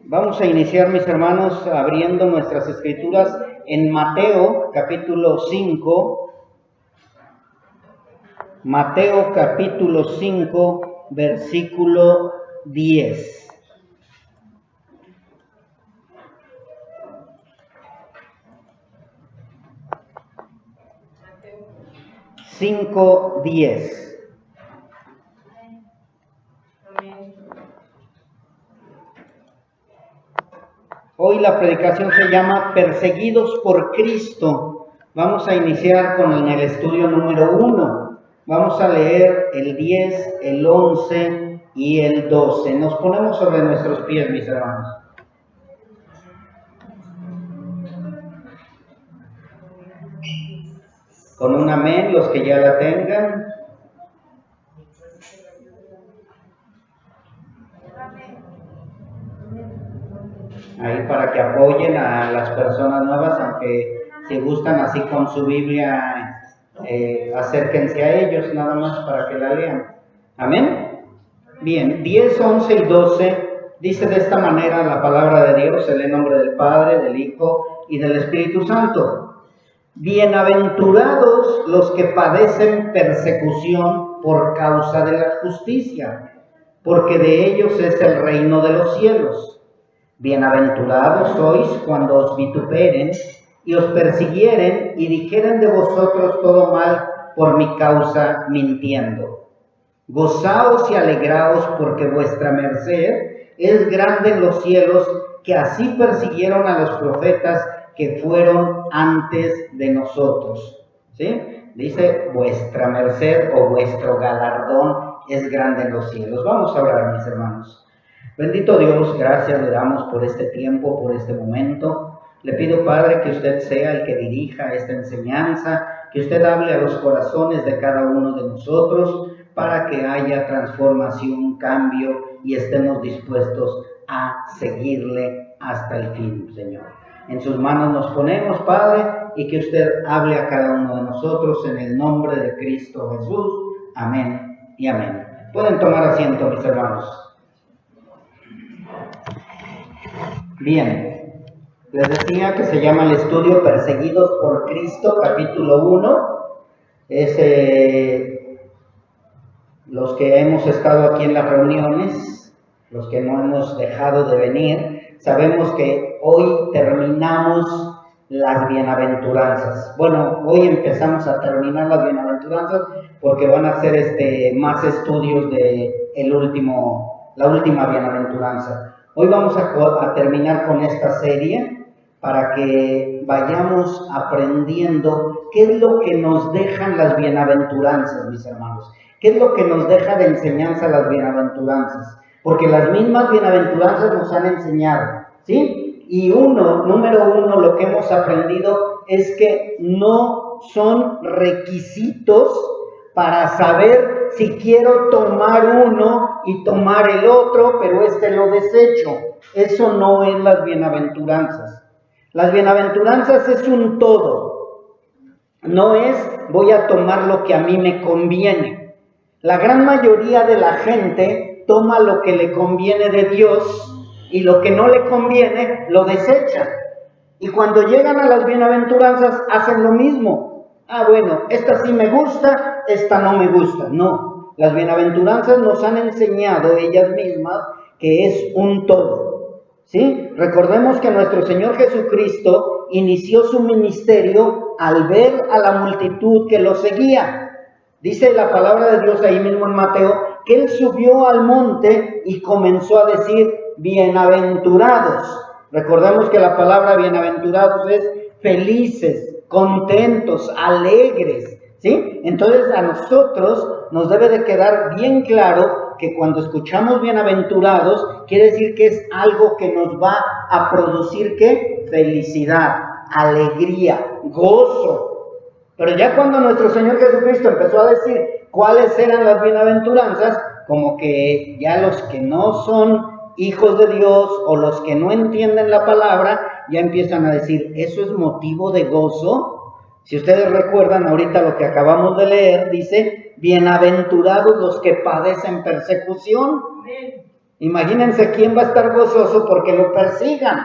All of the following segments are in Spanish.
Vamos a iniciar, mis hermanos, abriendo nuestras escrituras en Mateo capítulo 5. Mateo capítulo 5, versículo 10. Cinco, 10. Hoy la predicación se llama Perseguidos por Cristo. Vamos a iniciar con el estudio número 1. Vamos a leer el 10, el 11 y el 12. Nos ponemos sobre nuestros pies, mis hermanos. Con un amén, los que ya la tengan. Ahí para que apoyen a las personas nuevas, aunque si gustan así con su Biblia, acérquense a ellos nada más para que la lean. Amén. Bien, 10, 11 y 12 dice de esta manera la palabra de Dios, en el nombre del Padre, del Hijo y del Espíritu Santo. Bienaventurados los que padecen persecución por causa de la justicia, porque de ellos es el reino de los cielos. Bienaventurados sois cuando os vituperen y os persiguieren y dijeren de vosotros todo mal por mi causa mintiendo. Gozaos y alegraos porque vuestra merced es grande en los cielos, que así persiguieron a los profetas que fueron antes de nosotros. ¿Sí? Dice vuestra merced o vuestro galardón es grande en los cielos. Vamos a orar, mis hermanos. Bendito Dios, gracias le damos por este tiempo, por este momento. Le pido, Padre, que usted sea el que dirija esta enseñanza, que usted hable a los corazones de cada uno de nosotros para que haya transformación, cambio y estemos dispuestos a seguirle hasta el fin, Señor. En sus manos nos ponemos, Padre, y que usted hable a cada uno de nosotros en el nombre de Cristo Jesús. Amén y amén. Pueden tomar asiento, mis hermanos. Bien, les decía que se llama el estudio Perseguidos por Cristo, capítulo 1. Es los que hemos estado aquí en las reuniones, los que no hemos dejado de venir, sabemos que hoy terminamos las bienaventuranzas. Bueno, hoy empezamos a terminar las bienaventuranzas porque van a ser más estudios de la última bienaventuranza. Hoy vamos a terminar con esta serie para que vayamos aprendiendo qué es lo que nos dejan las bienaventuranzas, mis hermanos. ¿Qué es lo que nos deja de enseñanza las bienaventuranzas? Porque las mismas bienaventuranzas nos han enseñado, ¿sí? Y número uno, lo que hemos aprendido es que no son requisitos para saber si quiero tomar uno y tomar el otro, pero lo desecho. Eso no es las bienaventuranzas. Las bienaventuranzas es un todo. No es voy a tomar lo que a mí me conviene. La gran mayoría de la gente toma lo que le conviene de Dios y lo que no le conviene lo desecha. Y cuando llegan a las bienaventuranzas hacen lo mismo. Bueno, esta sí me gusta, esta no me gusta. No, las bienaventuranzas nos han enseñado ellas mismas que es un todo. ¿Sí? Recordemos que nuestro Señor Jesucristo inició su ministerio al ver a la multitud que lo seguía. Dice la palabra de Dios ahí mismo en Mateo, que Él subió al monte y comenzó a decir, bienaventurados. Recordemos que la palabra bienaventurados es felices, contentos, alegres, ¿sí? Entonces a nosotros nos debe de quedar bien claro que cuando escuchamos bienaventurados, quiere decir que es algo que nos va a producir, ¿qué? Felicidad, alegría, gozo. Pero ya cuando nuestro Señor Jesucristo empezó a decir cuáles eran las bienaventuranzas, como que ya los que no son hijos de Dios o los que no entienden la palabra, ya empiezan a decir, ¿eso es motivo de gozo? Si ustedes recuerdan ahorita lo que acabamos de leer, dice, bienaventurados los que padecen persecución. Imagínense quién va a estar gozoso porque lo persigan,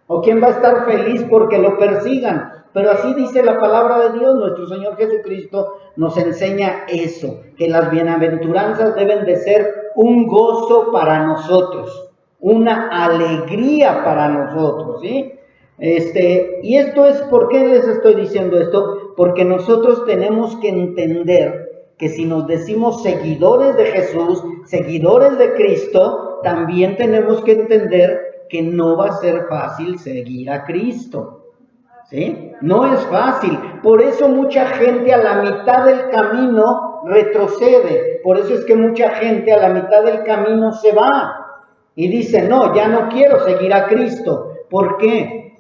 o quién va a estar feliz porque lo persigan. Pero así dice la palabra de Dios. Nuestro Señor Jesucristo nos enseña eso, que las bienaventuranzas deben de ser un gozo para nosotros, una alegría para nosotros, ¿sí? Y esto es, ¿por qué les estoy diciendo esto? Porque nosotros tenemos que entender que si nos decimos seguidores de Jesús, seguidores de Cristo, también tenemos que entender que no va a ser fácil seguir a Cristo, ¿sí? No es fácil. Por eso mucha gente a la mitad del camino retrocede. Por eso es que mucha gente a la mitad del camino se va y dice, no, ya no quiero seguir a Cristo. ¿Por qué?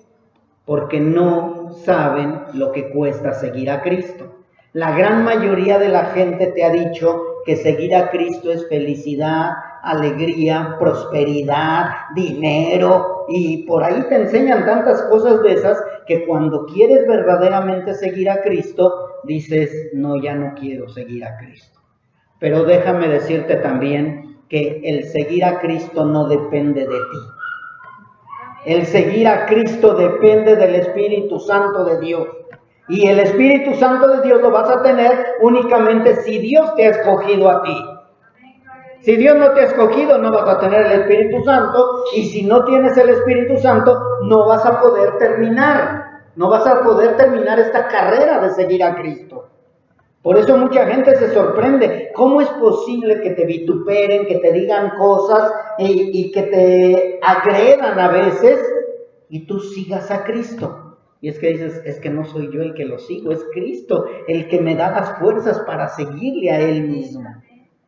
Porque no saben lo que cuesta seguir a Cristo. La gran mayoría de la gente te ha dicho que seguir a Cristo es felicidad, alegría, prosperidad, dinero, y por ahí te enseñan tantas cosas de esas que cuando quieres verdaderamente seguir a Cristo, dices, no, ya no quiero seguir a Cristo. Pero déjame decirte también que el seguir a Cristo no depende de ti. El seguir a Cristo depende del Espíritu Santo de Dios. Y el Espíritu Santo de Dios lo vas a tener únicamente si Dios te ha escogido a ti. Si Dios no te ha escogido, no vas a tener el Espíritu Santo. Y si no tienes el Espíritu Santo, no vas a poder terminar. No vas a poder terminar esta carrera de seguir a Cristo. Por eso mucha gente se sorprende. ¿Cómo es posible que te vituperen, que te digan cosas y que te agredan a veces y tú sigas a Cristo? Y es que dices, es que no soy yo el que lo sigo, es Cristo el que me da las fuerzas para seguirle a Él mismo,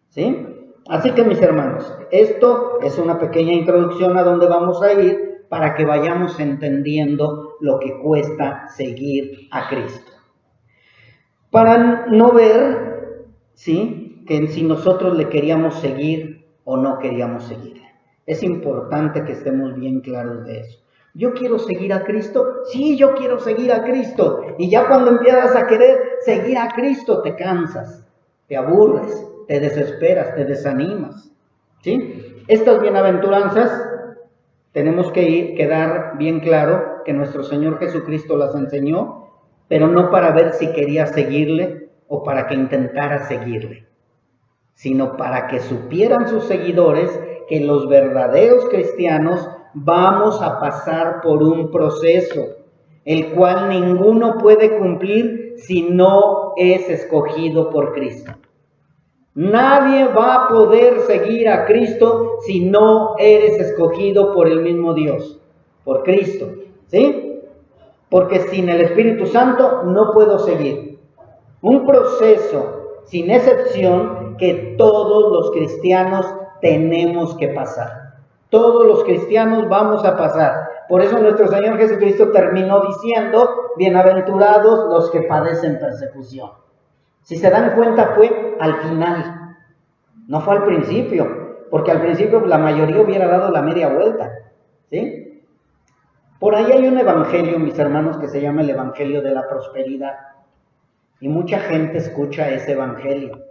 ¿sí? Así que mis hermanos, esto es una pequeña introducción a donde vamos a ir para que vayamos entendiendo lo que cuesta seguir a Cristo. Para no ver, ¿sí?, que si nosotros le queríamos seguir o no queríamos seguirle. Es importante que estemos bien claros de eso. ¿Yo quiero seguir a Cristo? Sí, yo quiero seguir a Cristo. Y ya cuando empiezas a querer seguir a Cristo, te cansas, te aburres, te desesperas, te desanimas, ¿sí? Estas bienaventuranzas tenemos que quedar bien claro que nuestro Señor Jesucristo las enseñó, pero no para ver si quería seguirle o para que intentara seguirle, sino para que supieran sus seguidores que los verdaderos cristianos vamos a pasar por un proceso, el cual ninguno puede cumplir si no es escogido por Cristo. Nadie va a poder seguir a Cristo si no eres escogido por el mismo Dios, por Cristo, ¿sí? Porque sin el Espíritu Santo no puedo seguir. Un proceso sin excepción que todos los cristianos tenemos que pasar. Todos los cristianos vamos a pasar. Por eso nuestro Señor Jesucristo terminó diciendo, bienaventurados los que padecen persecución. Si se dan cuenta, fue al final, no fue al principio, porque al principio la mayoría hubiera dado la media vuelta, ¿sí? Por ahí hay un evangelio, mis hermanos, que se llama el Evangelio de la Prosperidad. Y mucha gente escucha ese evangelio.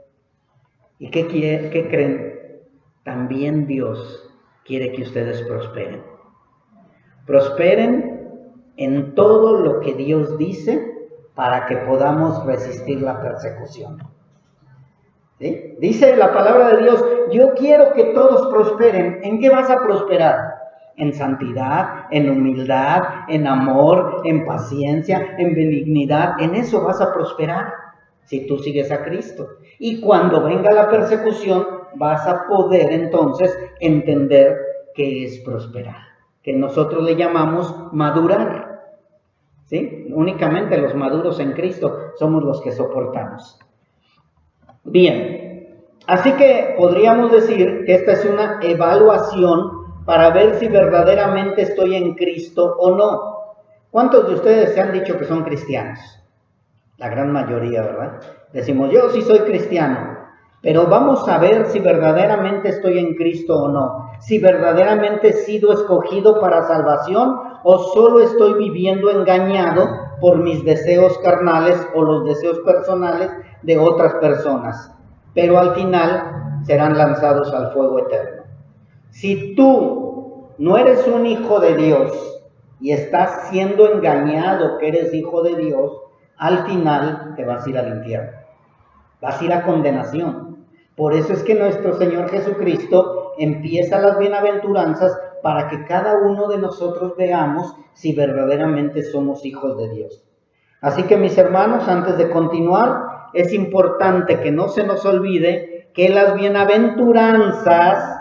¿Y qué creen? También Dios quiere que ustedes prosperen. Prosperen en todo lo que Dios dice para que podamos resistir la persecución. ¿Sí? Dice la palabra de Dios, yo quiero que todos prosperen. ¿En qué vas a prosperar? En santidad, en humildad, en amor, en paciencia, en benignidad. En eso vas a prosperar si tú sigues a Cristo. Y cuando venga la persecución, vas a poder entonces entender qué es prosperar, que nosotros le llamamos madurar. ¿Sí? Únicamente los maduros en Cristo somos los que soportamos. Bien, así que podríamos decir que esta es una evaluación para ver si verdaderamente estoy en Cristo o no. ¿Cuántos de ustedes se han dicho que son cristianos? La gran mayoría, ¿verdad? Decimos, yo sí soy cristiano, pero vamos a ver si verdaderamente estoy en Cristo o no. Si verdaderamente he sido escogido para salvación o solo estoy viviendo engañado por mis deseos carnales o los deseos personales de otras personas. Pero al final serán lanzados al fuego eterno. Si tú no eres un hijo de Dios y estás siendo engañado que eres hijo de Dios, al final te vas a ir al infierno, vas a ir a condenación. Por eso es que nuestro Señor Jesucristo empieza las bienaventuranzas para que cada uno de nosotros veamos si verdaderamente somos hijos de Dios. Así que, mis hermanos, antes de continuar, es importante que no se nos olvide que las bienaventuranzas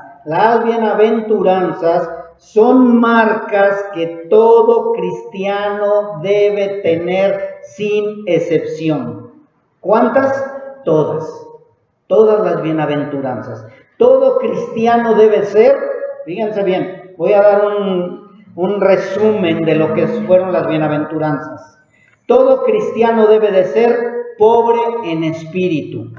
son marcas que todo cristiano debe tener sin excepción. ¿Cuántas? Todas las bienaventuranzas. Todo cristiano debe ser, fíjense bien, voy a dar un resumen de lo que fueron las bienaventuranzas. Todo cristiano debe de ser pobre en espíritu.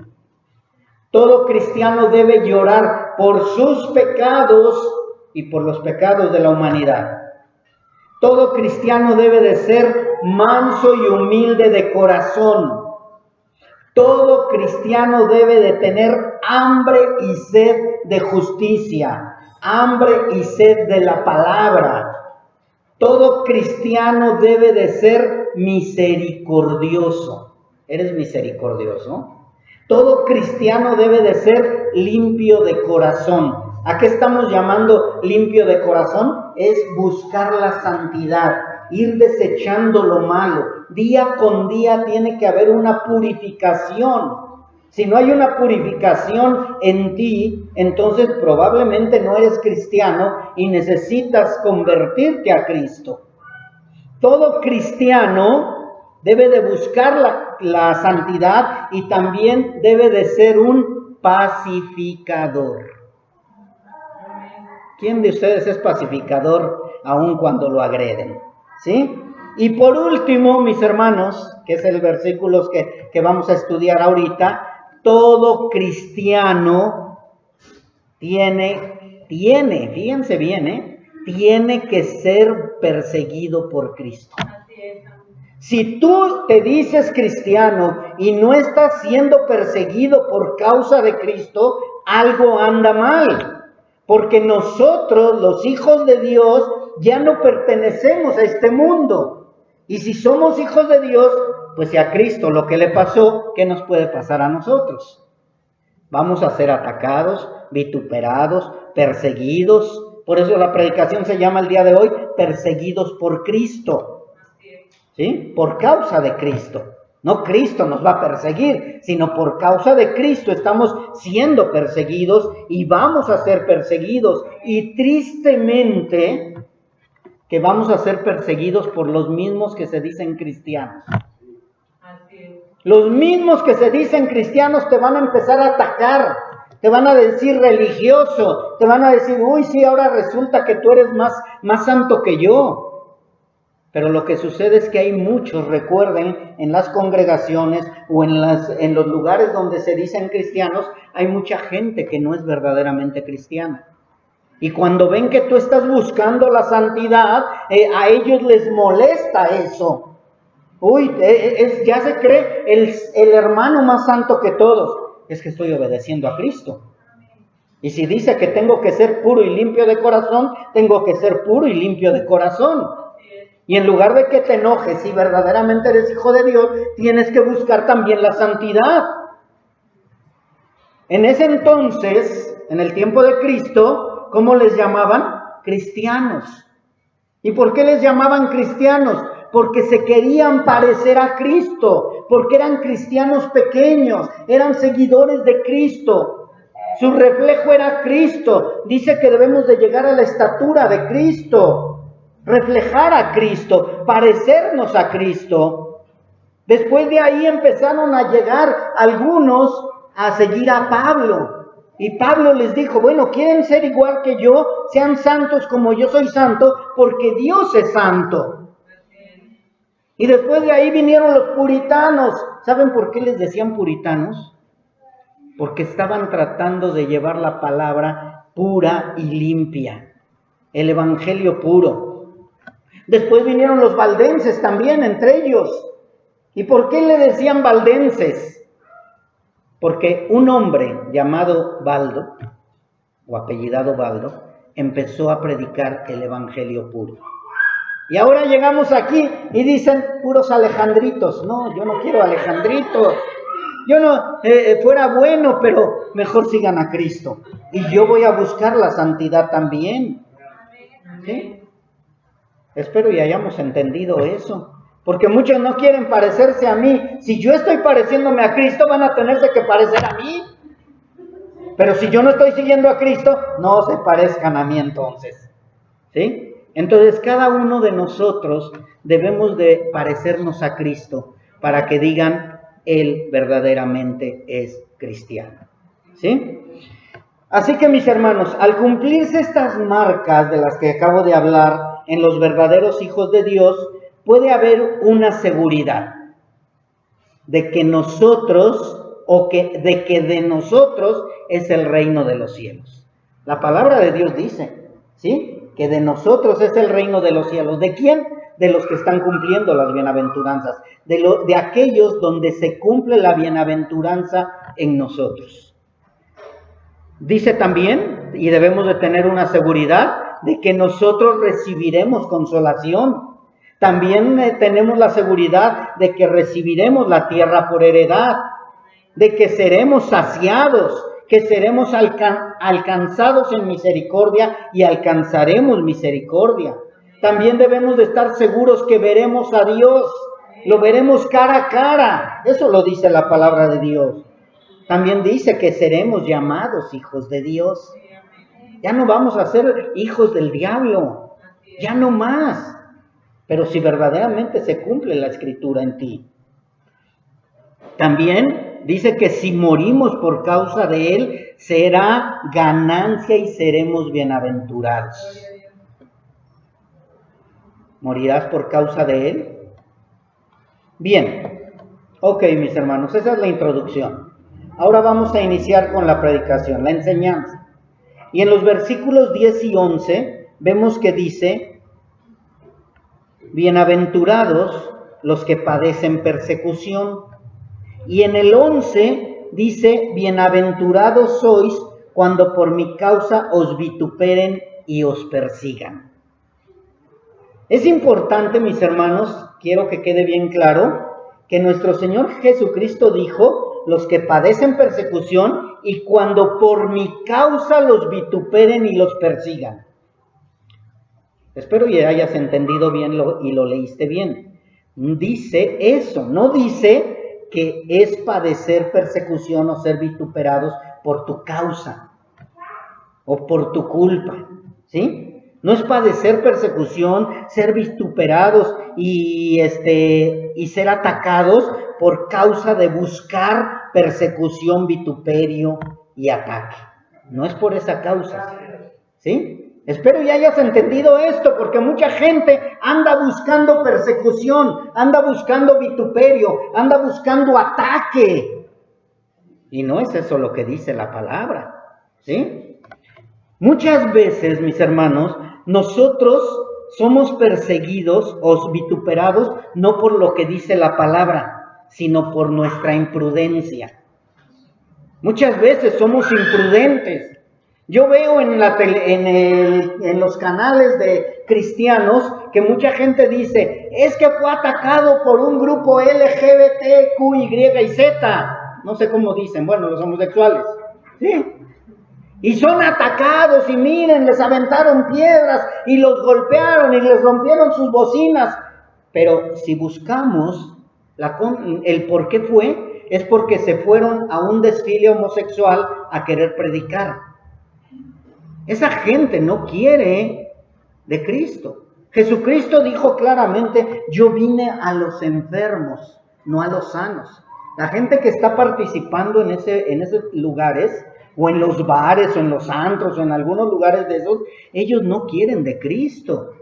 Todo cristiano debe llorar por sus pecados y por los pecados de la humanidad. Todo cristiano debe de ser manso y humilde de corazón. Todo cristiano debe de tener hambre y sed de justicia, hambre y sed de la palabra. Todo cristiano debe de ser misericordioso. ¿Eres misericordioso? Todo cristiano debe de ser limpio de corazón. ¿A qué estamos llamando limpio de corazón? Es buscar la santidad, ir desechando lo malo. Día con día tiene que haber una purificación. Si no hay una purificación en ti, entonces probablemente no eres cristiano y necesitas convertirte a Cristo. Todo cristiano debe de buscar la santidad y también debe de ser un pacificador. ¿Quién de ustedes es pacificador aun cuando lo agreden? ¿Sí? Y por último, mis hermanos, que es el versículo que vamos a estudiar ahorita, todo cristiano tiene, fíjense bien, tiene que ser perseguido por Cristo. Si tú te dices cristiano y no estás siendo perseguido por causa de Cristo, algo anda mal. Porque nosotros, los hijos de Dios, ya no pertenecemos a este mundo. Y si somos hijos de Dios, pues si a Cristo lo que le pasó, ¿qué nos puede pasar a nosotros? Vamos a ser atacados, vituperados, perseguidos. Por eso la predicación se llama el día de hoy, perseguidos por Cristo. ¿Sí? Por causa de Cristo. No Cristo nos va a perseguir, sino por causa de Cristo estamos siendo perseguidos y vamos a ser perseguidos. Y tristemente que vamos a ser perseguidos por los mismos que se dicen cristianos. Los mismos que se dicen cristianos te van a empezar a atacar, te van a decir religioso, te van a decir, uy, sí, ahora resulta que tú eres más santo que yo. Pero lo que sucede es que hay muchos, recuerden, en las congregaciones o en los lugares donde se dicen cristianos, hay mucha gente que no es verdaderamente cristiana. Y cuando ven que tú estás buscando la santidad, a ellos les molesta eso. Uy, ya se cree el hermano más santo que todos. Es que estoy obedeciendo a Cristo. Y si dice que tengo que ser puro y limpio de corazón, tengo que ser puro y limpio de corazón. Y en lugar de que te enojes, si verdaderamente eres hijo de Dios, tienes que buscar también la santidad. En ese entonces, en el tiempo de Cristo, ¿cómo les llamaban? Cristianos. ¿Y por qué les llamaban cristianos? Porque se querían parecer a Cristo, porque eran cristianos pequeños, eran seguidores de Cristo. Su reflejo era Cristo. Dice que debemos de llegar a la estatura de Cristo. Reflejar a Cristo, parecernos a Cristo. Después de ahí empezaron a llegar algunos a seguir a Pablo. Y Pablo les dijo, bueno, ¿quieren ser igual que yo? Sean santos como yo soy santo, porque Dios es santo. Y después de ahí vinieron los puritanos. ¿Saben por qué les decían puritanos? Porque estaban tratando de llevar la palabra pura y limpia, el evangelio puro. Después vinieron los valdenses también, entre ellos. ¿Y por qué le decían valdenses? Porque un hombre llamado Baldo, o apellidado Baldo, empezó a predicar el evangelio puro. Y ahora llegamos aquí y dicen puros alejandritos. No, yo no quiero alejandritos. Yo no, fuera bueno, pero mejor sigan a Cristo. Y yo voy a buscar la santidad también. ¿Sí? Espero y hayamos entendido eso. Porque muchos no quieren parecerse a mí. Si yo estoy pareciéndome a Cristo, van a tenerse que parecer a mí. Pero si yo no estoy siguiendo a Cristo, no se parezcan a mí entonces. ¿Sí? Entonces cada uno de nosotros debemos de parecernos a Cristo para que digan, Él verdaderamente es cristiano. ¿Sí? Así que mis hermanos, al cumplirse estas marcas de las que acabo de hablar en los verdaderos hijos de Dios, puede haber una seguridad de que nosotros, de nosotros es el reino de los cielos. La palabra de Dios dice, ¿sí?, que de nosotros es el reino de los cielos. ¿De quién? De los que están cumpliendo las bienaventuranzas, de aquellos donde se cumple la bienaventuranza en nosotros. Dice también, y debemos de tener una seguridad, de que nosotros recibiremos consolación. También tenemos la seguridad de que recibiremos la tierra por heredad, de que seremos saciados, que seremos alcanzados en misericordia y alcanzaremos misericordia. También debemos de estar seguros que veremos a Dios, lo veremos cara a cara. Eso lo dice la palabra de Dios. También dice que seremos llamados hijos de Dios. Ya no vamos a ser hijos del diablo, ya no más. Pero si verdaderamente se cumple la escritura en ti. También dice que si morimos por causa de Él, será ganancia y seremos bienaventurados. ¿Morirás por causa de Él? Bien, ok mis hermanos, esa es la introducción. Ahora vamos a iniciar con la predicación, la enseñanza. Y en los versículos 10 y 11 vemos que dice, bienaventurados los que padecen persecución. Y en el 11 dice, bienaventurados sois cuando por mi causa os vituperen y os persigan. Es importante, mis hermanos, quiero que quede bien claro, que nuestro Señor Jesucristo dijo, los que padecen persecución y cuando por mi causa los vituperen y los persigan. Espero que hayas entendido bien y lo leíste bien. Dice eso, no dice que es padecer persecución o ser vituperados por tu causa o por tu culpa, ¿sí? No es padecer persecución, ser vituperados y ser atacados por causa de buscar persecución, vituperio y ataque. No es por esa causa, ¿sí? Espero ya hayas entendido esto, porque mucha gente anda buscando persecución, anda buscando vituperio, anda buscando ataque. Y no es eso lo que dice la palabra, ¿sí? Muchas veces, mis hermanos, nosotros somos perseguidos o vituperados no por lo que dice la palabra, sino por nuestra imprudencia. Muchas veces somos imprudentes. Yo veo en los canales de cristianos que mucha gente dice, es que fue atacado por un grupo LGBT, Q, Y y Z. No sé cómo dicen, bueno, los homosexuales, ¿sí? Y son atacados y miren, les aventaron piedras y los golpearon y les rompieron sus bocinas. Pero si buscamos el por qué fue, es porque se fueron a un desfile homosexual a querer predicar. Esa gente no quiere de Cristo. Jesucristo dijo claramente, yo vine a los enfermos, no a los sanos. La gente que está participando en esos lugares, o en los bares, o en los antros, o en algunos lugares de esos, ellos no quieren de Cristo.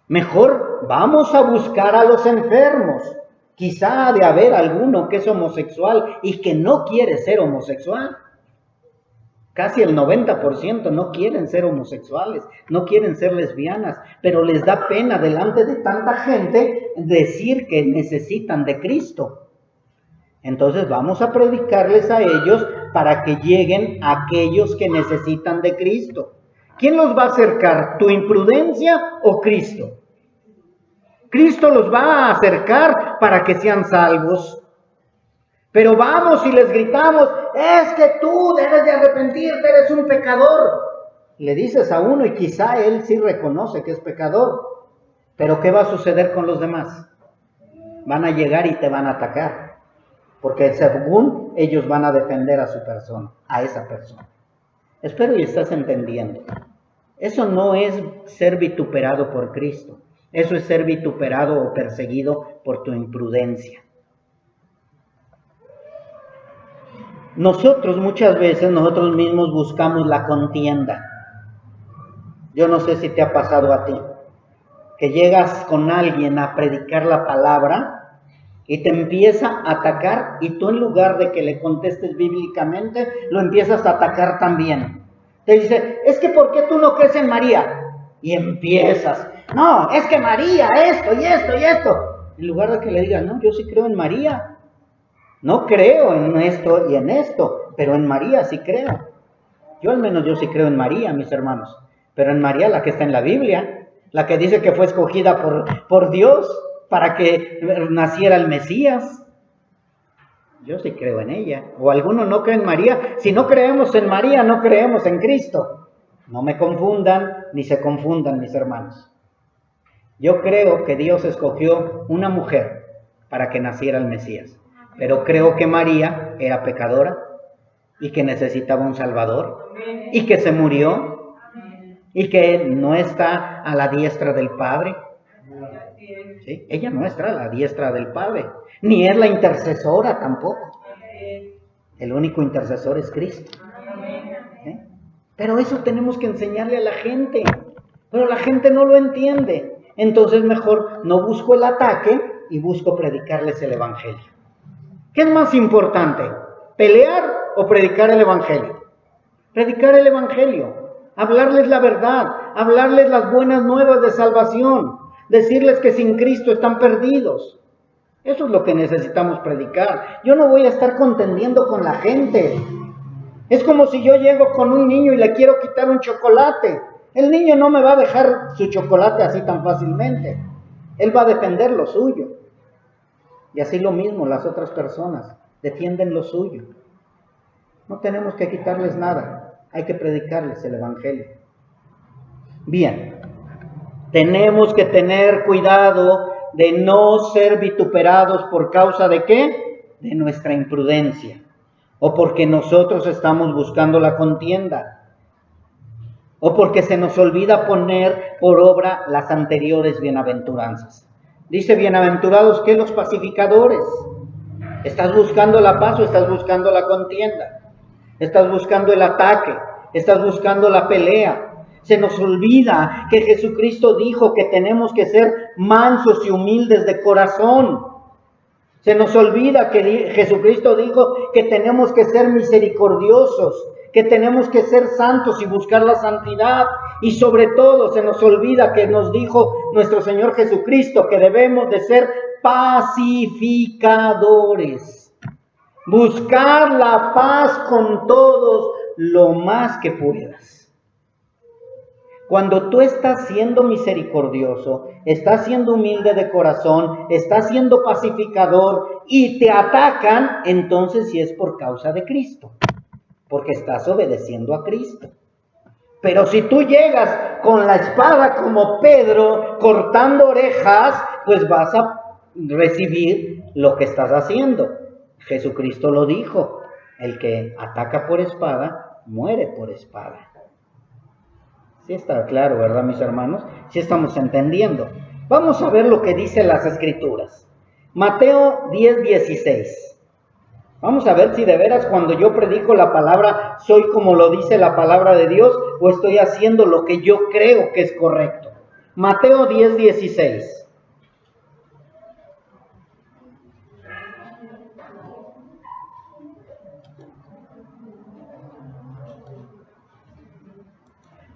Mejor vamos a buscar a los enfermos. Quizá ha de haber alguno que es homosexual y que no quiere ser homosexual. Casi el 90% no quieren ser homosexuales, no quieren ser lesbianas, pero les da pena delante de tanta gente decir que necesitan de Cristo. Entonces vamos a predicarles a ellos para que lleguen aquellos que necesitan de Cristo. ¿Quién los va a acercar? ¿Tu imprudencia o Cristo? Cristo los va a acercar para que sean salvos. Pero vamos y les gritamos, es que tú debes de arrepentirte, eres un pecador. Le dices a uno y quizá él sí reconoce que es pecador. Pero ¿qué va a suceder con los demás? Van a llegar y te van a atacar. Porque según ellos van a defender a su persona, a esa persona. Espero y estás entendiendo. Eso no es ser vituperado por Cristo. Eso es ser vituperado o perseguido por tu imprudencia. Nosotros muchas veces, nosotros mismos buscamos la contienda. Yo no sé si te ha pasado a ti, que llegas con alguien a predicar la palabra y te empieza a atacar y tú en lugar de que le contestes bíblicamente, lo empiezas a atacar también. Te dice, es que ¿por qué tú no crees en María? Y empiezas, no, es que María, esto y esto y esto. En lugar de que le digas, no, yo sí creo en María. No creo en esto y en esto, pero en María sí creo. Yo al menos yo sí creo en María, mis hermanos. Pero en María, la que está en la Biblia, la que dice que fue escogida por Dios para que naciera el Mesías. Yo sí creo en ella. O alguno no cree en María. Si no creemos en María, no creemos en Cristo. No me confundan, ni se confundan, mis hermanos. Yo creo que Dios escogió una mujer para que naciera el Mesías. Pero creo que María era pecadora y que necesitaba un Salvador y que se murió y que no está a la diestra del Padre. ¿Sí? Ella no está a la diestra del Padre, ni es la intercesora tampoco. El único intercesor es Cristo. ¿Sí? Pero eso tenemos que enseñarle a la gente, pero la gente no lo entiende. Entonces mejor no busco el ataque y busco predicarles el Evangelio. ¿Qué es más importante? ¿Pelear o predicar el Evangelio? Predicar el Evangelio, hablarles la verdad, hablarles las buenas nuevas de salvación, decirles que sin Cristo están perdidos. Eso es lo que necesitamos predicar. Yo no voy a estar contendiendo con la gente. Es como si yo llego con un niño y le quiero quitar un chocolate. El niño no me va a dejar su chocolate así tan fácilmente. Él va a defender lo suyo. Y así lo mismo las otras personas defienden lo suyo. No tenemos que quitarles nada, hay que predicarles el Evangelio. Bien, tenemos que tener cuidado de no ser vituperados por causa de ¿qué? De nuestra imprudencia, o porque nosotros estamos buscando la contienda, o porque se nos olvida poner por obra las anteriores bienaventuranzas. Dice, bienaventurados que los pacificadores. ¿Estás buscando la paz o estás buscando la contienda? ¿Estás buscando el ataque? ¿Estás buscando la pelea? Se nos olvida que Jesucristo dijo que tenemos que ser mansos y humildes de corazón. Se nos olvida que Jesucristo dijo que tenemos que ser misericordiosos, que tenemos que ser santos y buscar la santidad. Y sobre todo se nos olvida que nos dijo nuestro Señor Jesucristo que debemos de ser pacificadores. Buscar la paz con todos lo más que puedas. Cuando tú estás siendo misericordioso, estás siendo humilde de corazón, estás siendo pacificador y te atacan, entonces sí es por causa de Cristo, porque estás obedeciendo a Cristo. Pero si tú llegas con la espada como Pedro, cortando orejas, pues vas a recibir lo que estás haciendo. Jesucristo lo dijo, el que ataca por espada, muere por espada. Sí está claro, ¿verdad, mis hermanos? Sí estamos entendiendo. Vamos a ver lo que dicen las Escrituras. Mateo 10:16. Vamos a ver si de veras cuando yo predico la palabra soy como lo dice la palabra de Dios o estoy haciendo lo que yo creo que es correcto. Mateo 10:16.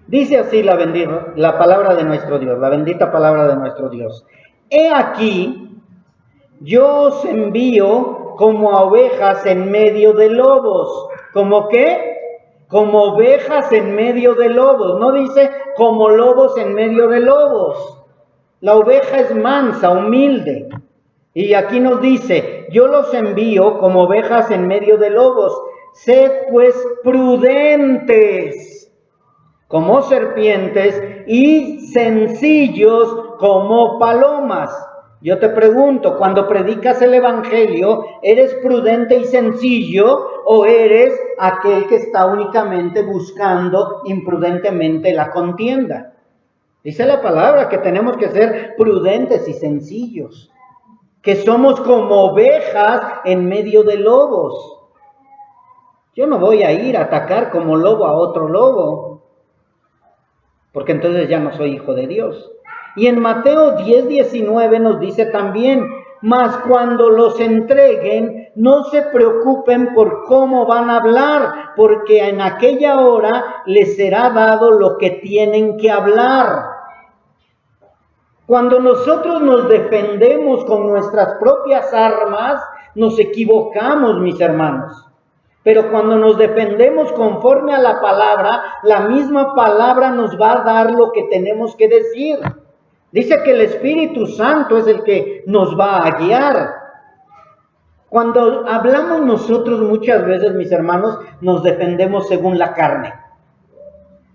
Dice así la palabra de nuestro Dios, la bendita palabra de nuestro Dios. He aquí, yo os envío como a ovejas en medio de lobos. ¿Cómo qué? como ovejas en medio de lobos. No dice como lobos en medio de lobos. La oveja es mansa, humilde. Y aquí nos dice, yo los envío como ovejas en medio de lobos. Sed pues prudentes como serpientes y sencillos como palomas. Yo te pregunto, cuando predicas el Evangelio, ¿eres prudente y sencillo o eres aquel que está únicamente buscando imprudentemente la contienda? Dice la palabra que tenemos que ser prudentes y sencillos, que somos como ovejas en medio de lobos. Yo no voy a ir a atacar como lobo a otro lobo, porque entonces ya no soy hijo de Dios. Y en Mateo 10:19 nos dice también, mas cuando los entreguen, no se preocupen por cómo van a hablar, porque en aquella hora les será dado lo que tienen que hablar. Cuando nosotros nos defendemos con nuestras propias armas, nos equivocamos, mis hermanos. Pero cuando nos defendemos conforme a la palabra, la misma palabra nos va a dar lo que tenemos que decir. Dice que el Espíritu Santo es el que nos va a guiar. Cuando hablamos nosotros muchas veces, mis hermanos, nos defendemos según la carne.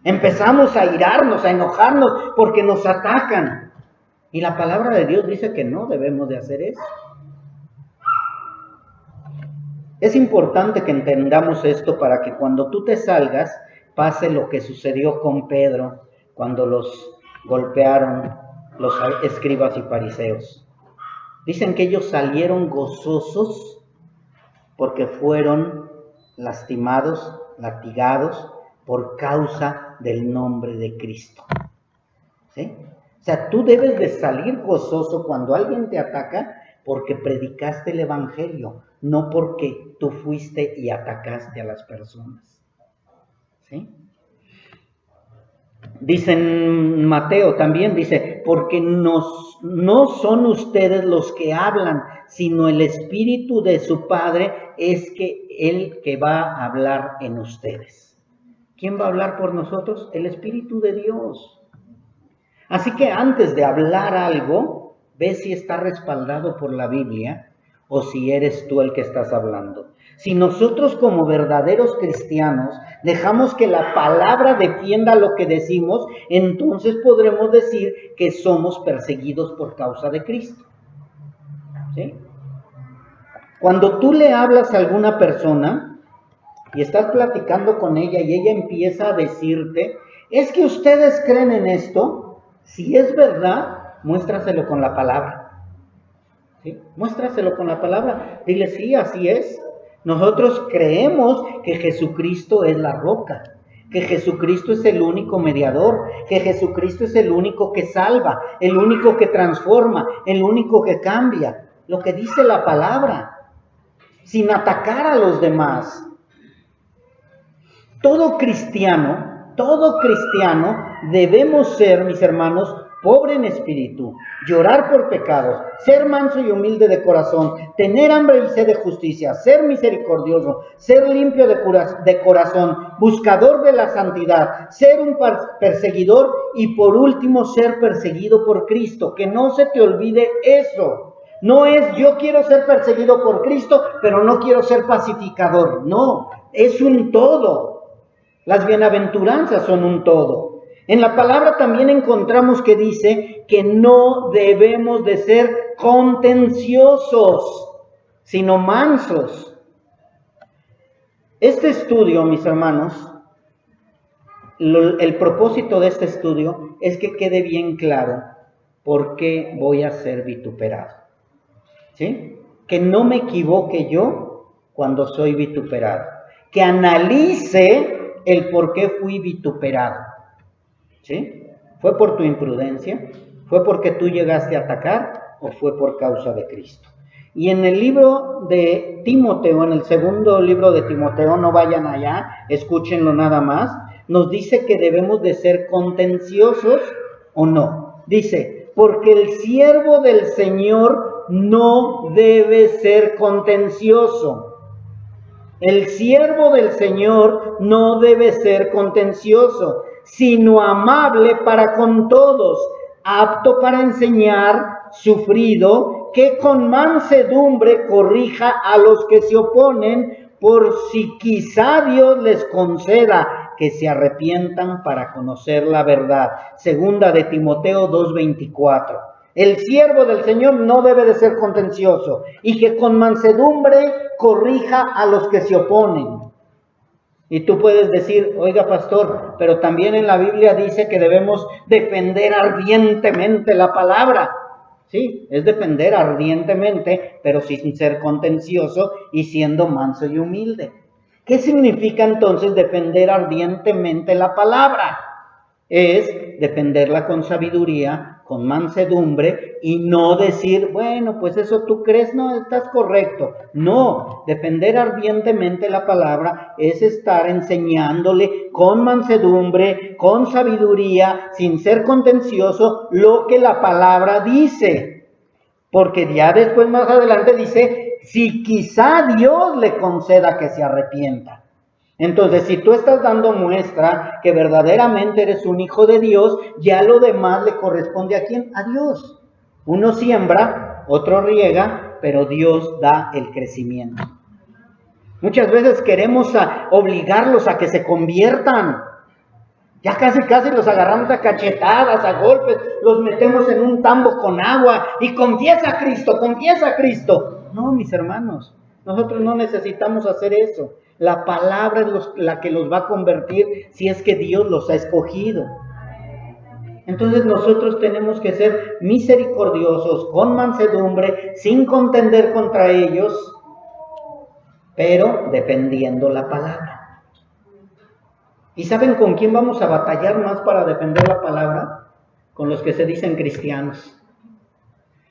Empezamos a irarnos, a enojarnos porque nos atacan. Y la palabra de Dios dice que no debemos de hacer eso. Es importante que entendamos esto para que cuando tú te salgas, pase lo que sucedió con Pedro cuando los golpearon los escribas y fariseos. Dicen que ellos salieron gozosos porque fueron lastimados, latigados por causa del nombre de Cristo. ¿Sí? O sea, tú debes de salir gozoso cuando alguien te ataca porque predicaste el Evangelio, no porque tú fuiste y atacaste a las personas. ¿Sí? Dice en Mateo también, dice, porque no son ustedes los que hablan, sino el Espíritu de su Padre es el que va a hablar en ustedes. ¿Quién va a hablar por nosotros? El Espíritu de Dios. Así que antes de hablar algo, ve si está respaldado por la Biblia o si eres tú el que estás hablando. Si nosotros como verdaderos cristianos dejamos que la palabra defienda lo que decimos, entonces podremos decir que somos perseguidos por causa de Cristo. ¿Sí? Cuando tú le hablas a alguna persona y estás platicando con ella y ella empieza a decirte, es que ustedes creen en esto, si es verdad, muéstraselo con la palabra. ¿Sí? Muéstraselo con la palabra. Dile, sí, así es. Nosotros creemos que Jesucristo es la roca, que Jesucristo es el único mediador, que Jesucristo es el único que salva, el único que transforma, el único que cambia. Lo que dice la palabra, sin atacar a los demás. Todo cristiano debemos ser, mis hermanos, pobre en espíritu, llorar por pecados, ser manso y humilde de corazón, tener hambre y sed de justicia, ser misericordioso, ser limpio de corazón, buscador de la santidad, ser un perseguidor y por último ser perseguido por Cristo. Que no se te olvide eso. No es yo quiero ser perseguido por Cristo, pero no quiero ser pacificador. No, es un todo. Las bienaventuranzas son un todo. En la palabra también encontramos que dice que no debemos de ser contenciosos, sino mansos. Este estudio, mis hermanos, el propósito de este estudio es que quede bien claro por qué voy a ser vituperado. ¿Sí? Que no me equivoque yo cuando soy vituperado. Que analice el por qué fui vituperado. ¿Sí? ¿Fue por tu imprudencia? ¿Fue porque tú llegaste a atacar? ¿O fue por causa de Cristo? Y en el libro de Timoteo, en el segundo libro de Timoteo, no vayan allá, escúchenlo nada más, nos dice que debemos de ser contenciosos o no. Dice, porque el siervo del Señor no debe ser contencioso. El siervo del Señor no debe ser contencioso, sino amable para con todos, apto para enseñar, sufrido, que con mansedumbre corrija a los que se oponen, por si quizá Dios les conceda que se arrepientan para conocer la verdad. Segunda de Timoteo 2:24. El siervo del Señor no debe de ser contencioso y que con mansedumbre corrija a los que se oponen. Y tú puedes decir, oiga pastor, pero también en la Biblia dice que debemos defender ardientemente la palabra. Sí, es defender ardientemente, pero sin ser contencioso y siendo manso y humilde. ¿Qué significa entonces defender ardientemente la palabra? Es defenderla con sabiduría, con mansedumbre y no decir, bueno, pues eso tú crees, no, estás correcto. No, defender ardientemente la palabra es estar enseñándole con mansedumbre, con sabiduría, sin ser contencioso, lo que la palabra dice. Porque ya después más adelante dice, si quizá Dios le conceda que se arrepienta. Entonces, si tú estás dando muestra que verdaderamente eres un hijo de Dios, ya lo demás le corresponde ¿a quién? A Dios. Uno siembra, otro riega, pero Dios da el crecimiento. Muchas veces queremos obligarlos a que se conviertan. Ya casi los agarramos a cachetadas, a golpes, los metemos en un tambo con agua y confiesa a Cristo, confiesa a Cristo. No, mis hermanos, nosotros no necesitamos hacer eso. La palabra es la que los va a convertir si es que Dios los ha escogido. Entonces nosotros tenemos que ser misericordiosos, con mansedumbre, sin contender contra ellos, pero defendiendo la palabra. ¿Y saben con quién vamos a batallar más para defender la palabra? Con los que se dicen cristianos.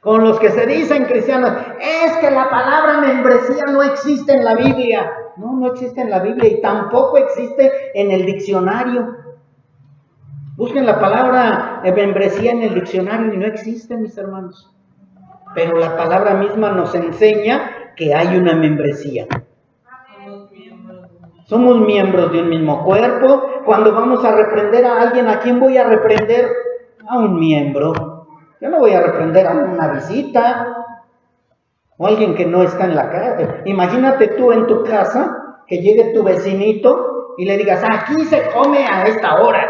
Con los que se dicen cristianos, es que la palabra membresía no existe en la Biblia. No, no existe en la Biblia y tampoco existe en el diccionario. Busquen la palabra membresía en el diccionario y no existe, mis hermanos. Pero la palabra misma nos enseña que hay una membresía. Somos miembros de un mismo cuerpo. Cuando vamos a reprender a alguien, ¿a quién voy a reprender? A un miembro. Yo no voy a reprender a una visita o a alguien que no está en la casa. Imagínate tú en tu casa que llegue tu vecinito y le digas, aquí se come a esta hora.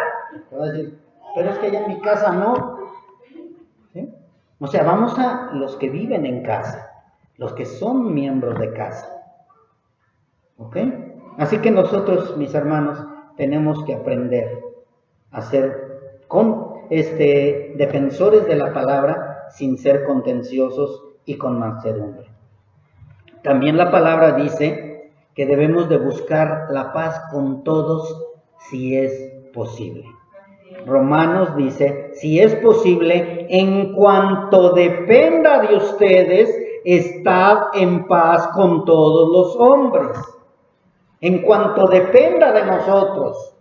Te va a decir, pero es que allá en mi casa no. ¿Sí? O sea, vamos a los que viven en casa, los que son miembros de casa. ¿Ok? Así que nosotros, mis hermanos, tenemos que aprender a ser defensores de la palabra sin ser contenciosos y con mansedumbre. También la palabra dice que debemos de buscar la paz con todos si es posible. Romanos dice, si es posible, en cuanto dependa de ustedes, estad en paz con todos los hombres. En cuanto dependa de nosotros,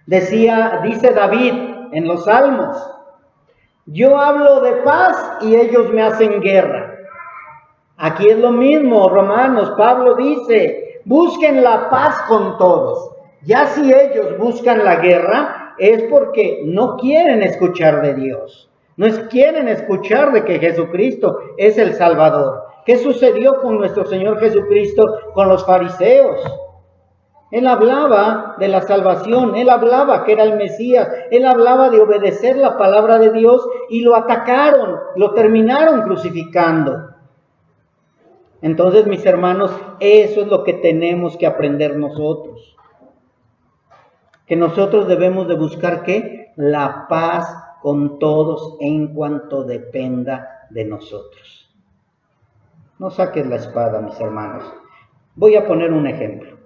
dice David en los Salmos, yo hablo de paz y ellos me hacen guerra. Aquí es lo mismo, Romanos, Pablo dice, busquen la paz con todos. Ya si ellos buscan la guerra, es porque no quieren escuchar de Dios. No quieren escuchar de que Jesucristo es el Salvador. ¿Qué sucedió con nuestro Señor Jesucristo, con los fariseos? Él hablaba de la salvación, él hablaba que era el Mesías, él hablaba de obedecer la palabra de Dios y lo atacaron, lo terminaron crucificando. Entonces, mis hermanos, eso es lo que tenemos que aprender nosotros. Que nosotros debemos de buscar ¿qué? La paz con todos en cuanto dependa de nosotros. No saques la espada, mis hermanos. Voy a poner un ejemplo.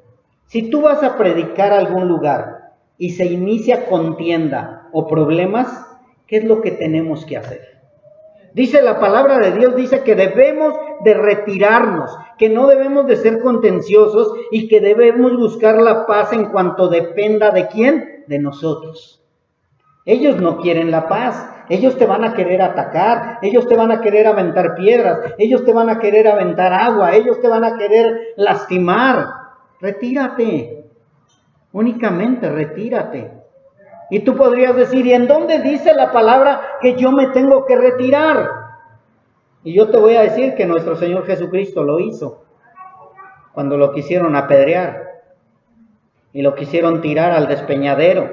Si tú vas a predicar a algún lugar y se inicia contienda o problemas, ¿qué es lo que tenemos que hacer? Dice la palabra de Dios, dice que debemos de retirarnos, que no debemos de ser contenciosos y que debemos buscar la paz en cuanto dependa de ¿quién? De nosotros. Ellos no quieren la paz, ellos te van a querer atacar, ellos te van a querer aventar piedras, ellos te van a querer aventar agua, ellos te van a querer lastimar. retírate, únicamente retírate. Y tú podrías decir, ¿y en dónde dice la palabra que yo me tengo que retirar? Y yo te voy a decir que nuestro Señor Jesucristo lo hizo cuando lo quisieron apedrear y lo quisieron tirar al despeñadero.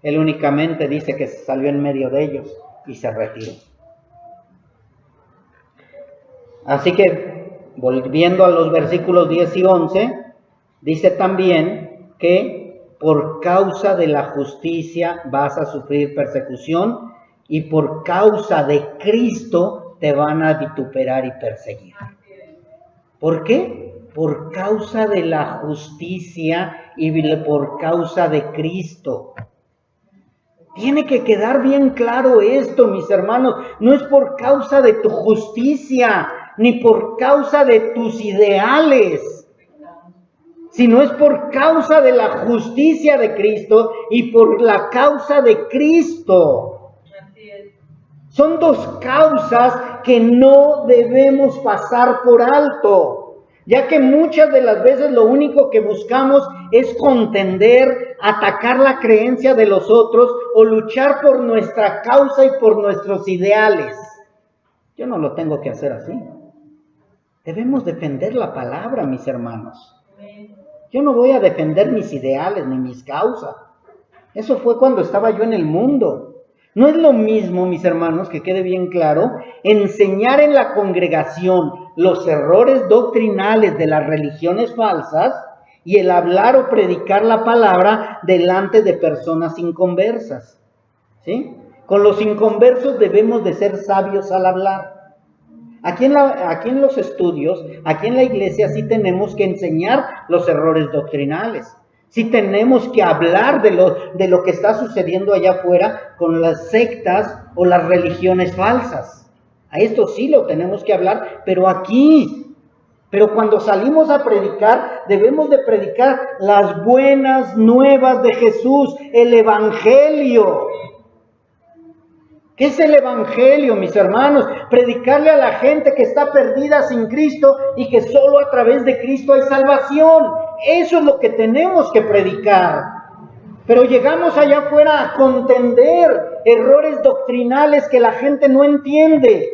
Él únicamente dice que salió en medio de ellos y se retiró. Así que, volviendo a los versículos 10 y 11, dice también que por causa de la justicia vas a sufrir persecución y por causa de Cristo te van a vituperar y perseguir. ¿Por qué? Por causa de la justicia y por causa de Cristo. Tiene que quedar bien claro esto, mis hermanos. No es por causa de tu justicia, ni por causa de tus ideales, sino es por causa de la justicia de Cristo y por la causa de Cristo. Son dos causas que no debemos pasar por alto, ya que muchas de las veces lo único que buscamos es contender, atacar la creencia de los otros o luchar por nuestra causa y por nuestros ideales. Yo no lo tengo que hacer así. Debemos defender la palabra, mis hermanos. Yo no voy a defender mis ideales ni mis causas. Eso fue cuando estaba yo en el mundo. No es lo mismo, mis hermanos, que quede bien claro, enseñar en la congregación los errores doctrinales de las religiones falsas y el hablar o predicar la palabra delante de personas inconversas. ¿Sí? Con los inconversos debemos de ser sabios al hablar. Aquí en los estudios, aquí en la iglesia sí tenemos que enseñar los errores doctrinales. Sí tenemos que hablar de lo que está sucediendo allá afuera con las sectas o las religiones falsas. A esto sí lo tenemos que hablar, pero cuando salimos a predicar, debemos de predicar las buenas nuevas de Jesús, el Evangelio. ¿Qué es el Evangelio, mis hermanos? Predicarle a la gente que está perdida sin Cristo y que solo a través de Cristo hay salvación. Eso es lo que tenemos que predicar. Pero llegamos allá afuera a contender errores doctrinales que la gente no entiende.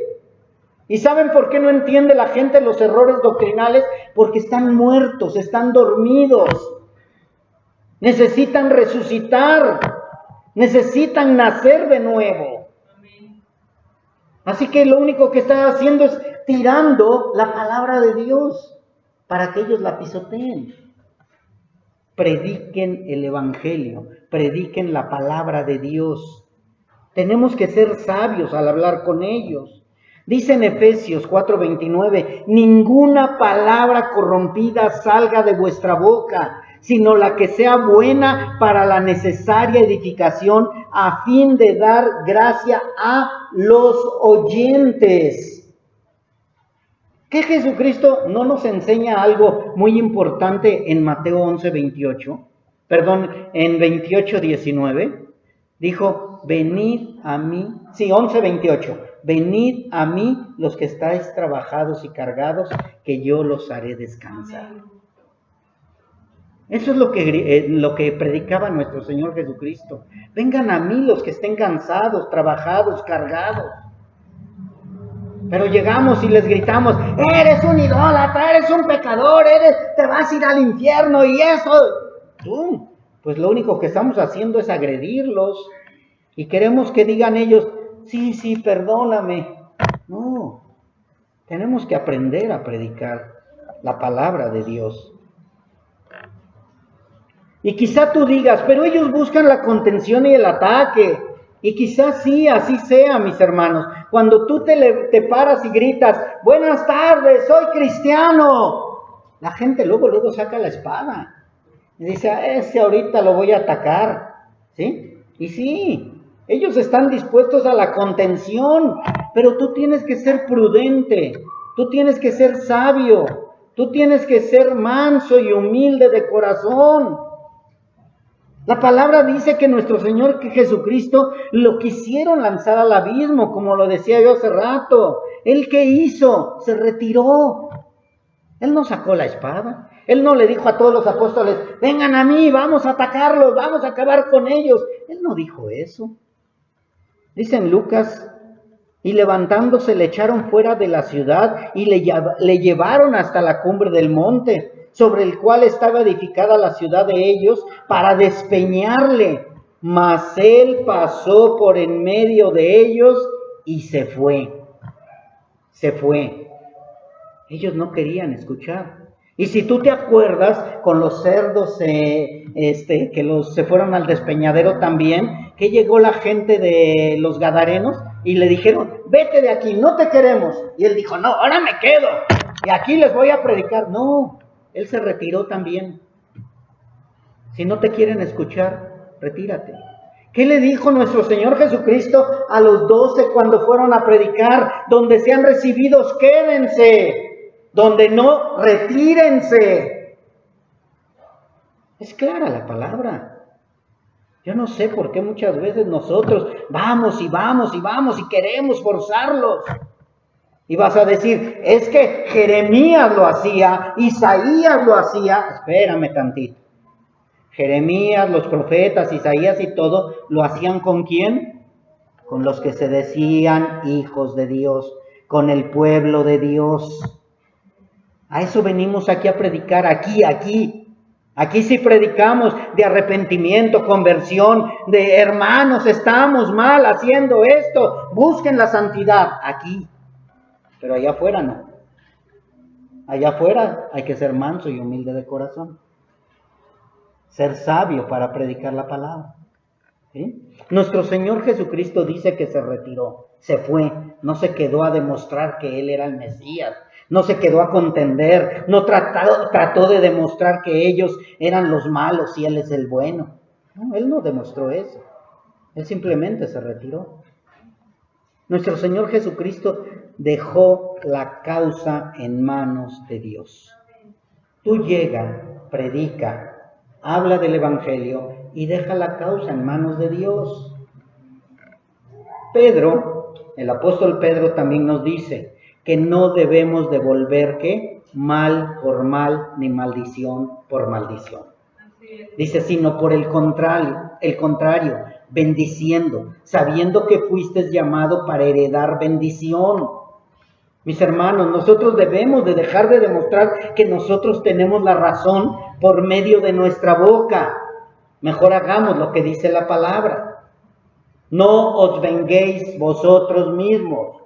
¿Y saben por qué no entiende la gente los errores doctrinales? Porque están muertos, están dormidos. Necesitan resucitar, necesitan nacer de nuevo. Así que lo único que está haciendo es tirando la palabra de Dios para que ellos la pisoteen. Prediquen el Evangelio, prediquen la palabra de Dios. Tenemos que ser sabios al hablar con ellos. Dice en Efesios 4:29, ninguna palabra corrompida salga de vuestra boca, sino la que sea buena para la necesaria edificación a fin de dar gracia a los oyentes. ¿Que Jesucristo no nos enseña algo muy importante en Mateo 11:28? En 28:19. Dijo, venid a mí, 11:28. Venid a mí los que estáis trabajados y cargados, que yo los haré descansar. Eso es lo que predicaba nuestro Señor Jesucristo. Vengan a mí los que estén cansados, trabajados, cargados. Pero llegamos y les gritamos, eres un idólatra, eres un pecador, te vas a ir al infierno y eso. Pues lo único que estamos haciendo es agredirlos y queremos que digan ellos, sí, perdóname. No, tenemos que aprender a predicar la palabra de Dios. Y quizá tú digas, pero ellos buscan la contención y el ataque. Y quizás sí, así sea, mis hermanos. Cuando tú te paras y gritas, buenas tardes, soy cristiano, la gente luego saca la espada. Y dice, ese ahorita lo voy a atacar. ¿Sí? Y sí, ellos están dispuestos a la contención, pero tú tienes que ser prudente, tú tienes que ser sabio, tú tienes que ser manso y humilde de corazón. La palabra dice que nuestro Señor Jesucristo lo quisieron lanzar al abismo, como lo decía yo hace rato. ¿Él qué hizo? Se retiró. Él no sacó la espada. Él no le dijo a todos los apóstoles, vengan a mí, vamos a atacarlos, vamos a acabar con ellos. Él no dijo eso. Dice en Lucas, y levantándose le echaron fuera de la ciudad y le llevaron hasta la cumbre del monte, sobre el cual estaba edificada la ciudad de ellos, para despeñarle. Mas él pasó por en medio de ellos y se fue. Se fue. Ellos no querían escuchar. Y si tú te acuerdas, con los cerdos que se fueron al despeñadero también, que llegó la gente de los gadarenos y le dijeron, vete de aquí, no te queremos. Y él dijo, no, ahora me quedo y aquí les voy a predicar. No, él se retiró también. Si no te quieren escuchar, retírate. ¿Qué le dijo nuestro Señor Jesucristo a los 12 cuando fueron a predicar? Donde sean recibidos, quédense. Donde no, retírense. Es clara la palabra. Yo no sé por qué muchas veces nosotros vamos y vamos y vamos y queremos forzarlos. Y vas a decir, es que Jeremías lo hacía, Isaías lo hacía. Espérame tantito. Jeremías, los profetas, Isaías y todo, ¿lo hacían con quién? Con los que se decían hijos de Dios, con el pueblo de Dios. A eso venimos aquí a predicar, aquí. Aquí sí predicamos de arrepentimiento, conversión, de hermanos, estamos mal haciendo esto, busquen la santidad, aquí. Pero allá afuera no. Allá afuera hay que ser manso y humilde de corazón. Ser sabio para predicar la palabra. ¿Sí? Nuestro Señor Jesucristo dice que se retiró, se fue, no se quedó a demostrar que Él era el Mesías, no se quedó a contender, no trató de demostrar que ellos eran los malos y Él es el bueno. No, Él no demostró eso, Él simplemente se retiró. Nuestro Señor Jesucristo dejó la causa en manos de Dios. Tú llega, predica, habla del Evangelio y deja la causa en manos de Dios. Pedro, el apóstol Pedro también nos dice que no debemos devolver ¿qué? Mal por mal, ni maldición por maldición. Dice, sino por el contrario, bendiciendo, sabiendo que fuiste llamado para heredar bendición. Mis hermanos, nosotros debemos de dejar de demostrar que nosotros tenemos la razón por medio de nuestra boca. Mejor hagamos lo que dice la palabra. No os venguéis vosotros mismos.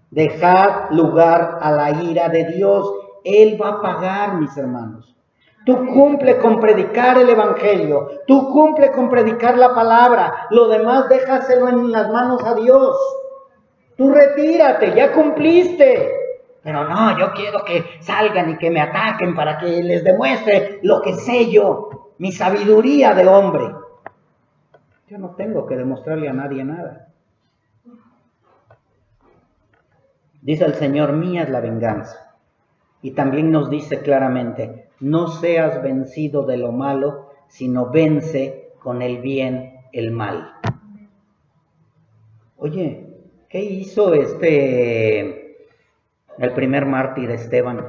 Dejad lugar a la ira de Dios. Él va a pagar, mis hermanos. Tú cumple con predicar el Evangelio. Tú cumple con predicar la palabra. Lo demás déjaselo en las manos a Dios. Tú retírate, ya cumpliste. Pero no, yo quiero que salgan y que me ataquen para que les demuestre lo que sé yo, mi sabiduría de hombre. Yo no tengo que demostrarle a nadie nada. Dice el Señor, mía es la venganza. Y también nos dice claramente, no seas vencido de lo malo, sino vence con el bien el mal. Oye, ¿qué hizo el primer mártir Esteban?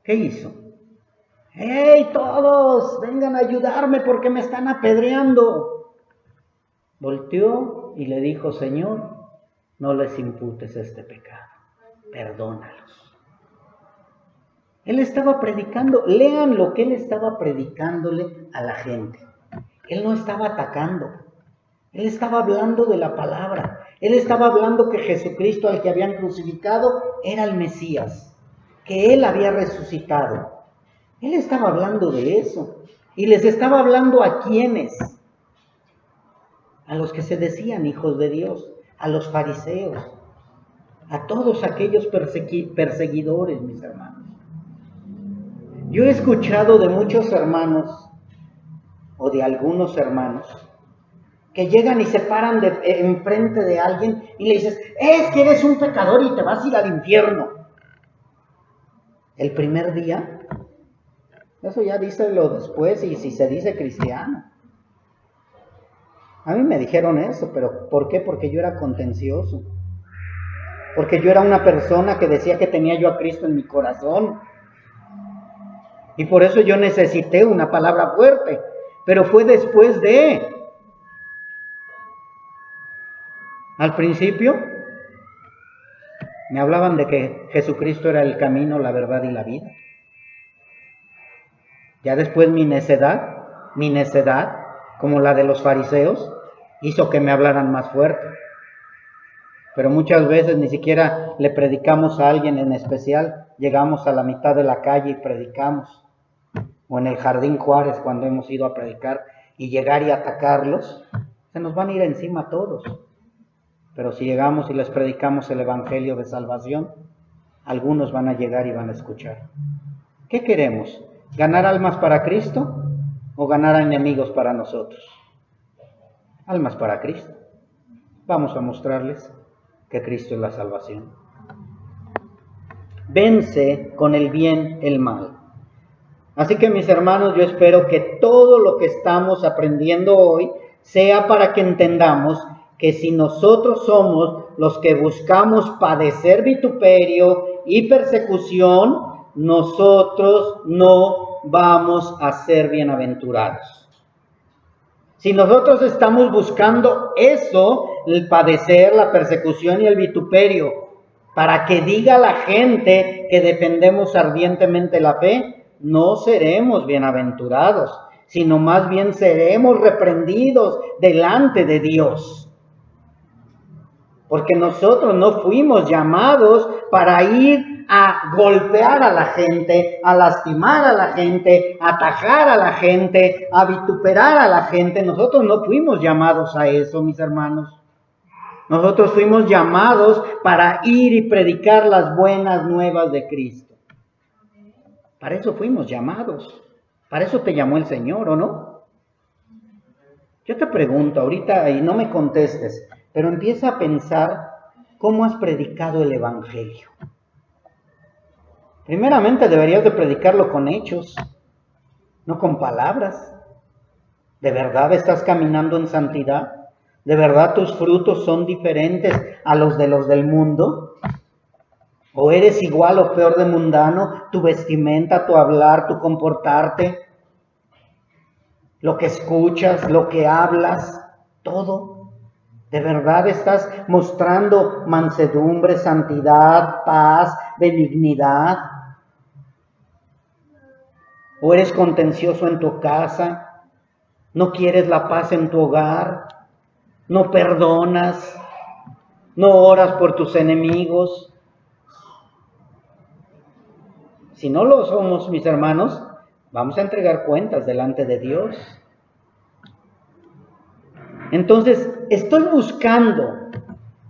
¿Qué hizo? ¡Hey, todos! Vengan a ayudarme porque me están apedreando. Volteó y le dijo, Señor, no les imputes este pecado, perdónalos. Él estaba predicando, lean lo que él estaba predicándole a la gente. Él no estaba atacando, él estaba hablando de la palabra. Él estaba hablando que Jesucristo, al que habían crucificado, era el Mesías, que Él había resucitado. Él estaba hablando de eso. Y les estaba hablando a ¿quiénes? A los que se decían hijos de Dios, a los fariseos, a todos aquellos perseguidores, mis hermanos. Yo he escuchado de muchos hermanos, o de algunos hermanos, que llegan y se paran enfrente de alguien y le dices, es que eres un pecador y te vas a ir al infierno. El primer día, eso ya díselo después y si se dice cristiano. A mí me dijeron eso, pero ¿por qué? Porque yo era contencioso. Porque yo era una persona que decía que tenía yo a Cristo en mi corazón. Y por eso yo necesité una palabra fuerte, pero fue después de. Al principio me hablaban de que Jesucristo era el camino, la verdad y la vida. Ya después mi necedad, como la de los fariseos, hizo que me hablaran más fuerte. Pero muchas veces ni siquiera le predicamos a alguien en especial, llegamos a la mitad de la calle y predicamos. O en el Jardín Juárez cuando hemos ido a predicar y llegar y atacarlos, se nos van a ir encima todos. Pero si llegamos y les predicamos el Evangelio de salvación, algunos van a llegar y van a escuchar. ¿Qué queremos? ¿Ganar almas para Cristo o ganar a enemigos para nosotros? Almas para Cristo. Vamos a mostrarles que Cristo es la salvación. Vence con el bien el mal. Así que mis hermanos, yo espero que todo lo que estamos aprendiendo hoy sea para que entendamos que si nosotros somos los que buscamos padecer vituperio y persecución, nosotros no vamos a ser bienaventurados. Si nosotros estamos buscando eso, el padecer, la persecución y el vituperio, para que diga la gente que defendemos ardientemente la fe, no seremos bienaventurados, sino más bien seremos reprendidos delante de Dios. Porque nosotros no fuimos llamados para ir a golpear a la gente, a lastimar a la gente, a atajar a la gente, a vituperar a la gente. Nosotros no fuimos llamados a eso, mis hermanos. Nosotros fuimos llamados para ir y predicar las buenas nuevas de Cristo. Para eso fuimos llamados. Para eso te llamó el Señor, ¿o no? Yo te pregunto ahorita, y no me contestes, pero empieza a pensar cómo has predicado el Evangelio. Primeramente deberías de predicarlo con hechos, no con palabras. ¿De verdad estás caminando en santidad? ¿De verdad tus frutos son diferentes a los del mundo? ¿O eres igual o peor de mundano? Tu vestimenta, tu hablar, tu comportarte, lo que escuchas, lo que hablas, todo. ¿De verdad estás mostrando mansedumbre, santidad, paz, benignidad? ¿O eres contencioso en tu casa? ¿No quieres la paz en tu hogar? ¿No perdonas? ¿No oras por tus enemigos? Si no lo somos, mis hermanos, vamos a entregar cuentas delante de Dios. Entonces, ¿estoy buscando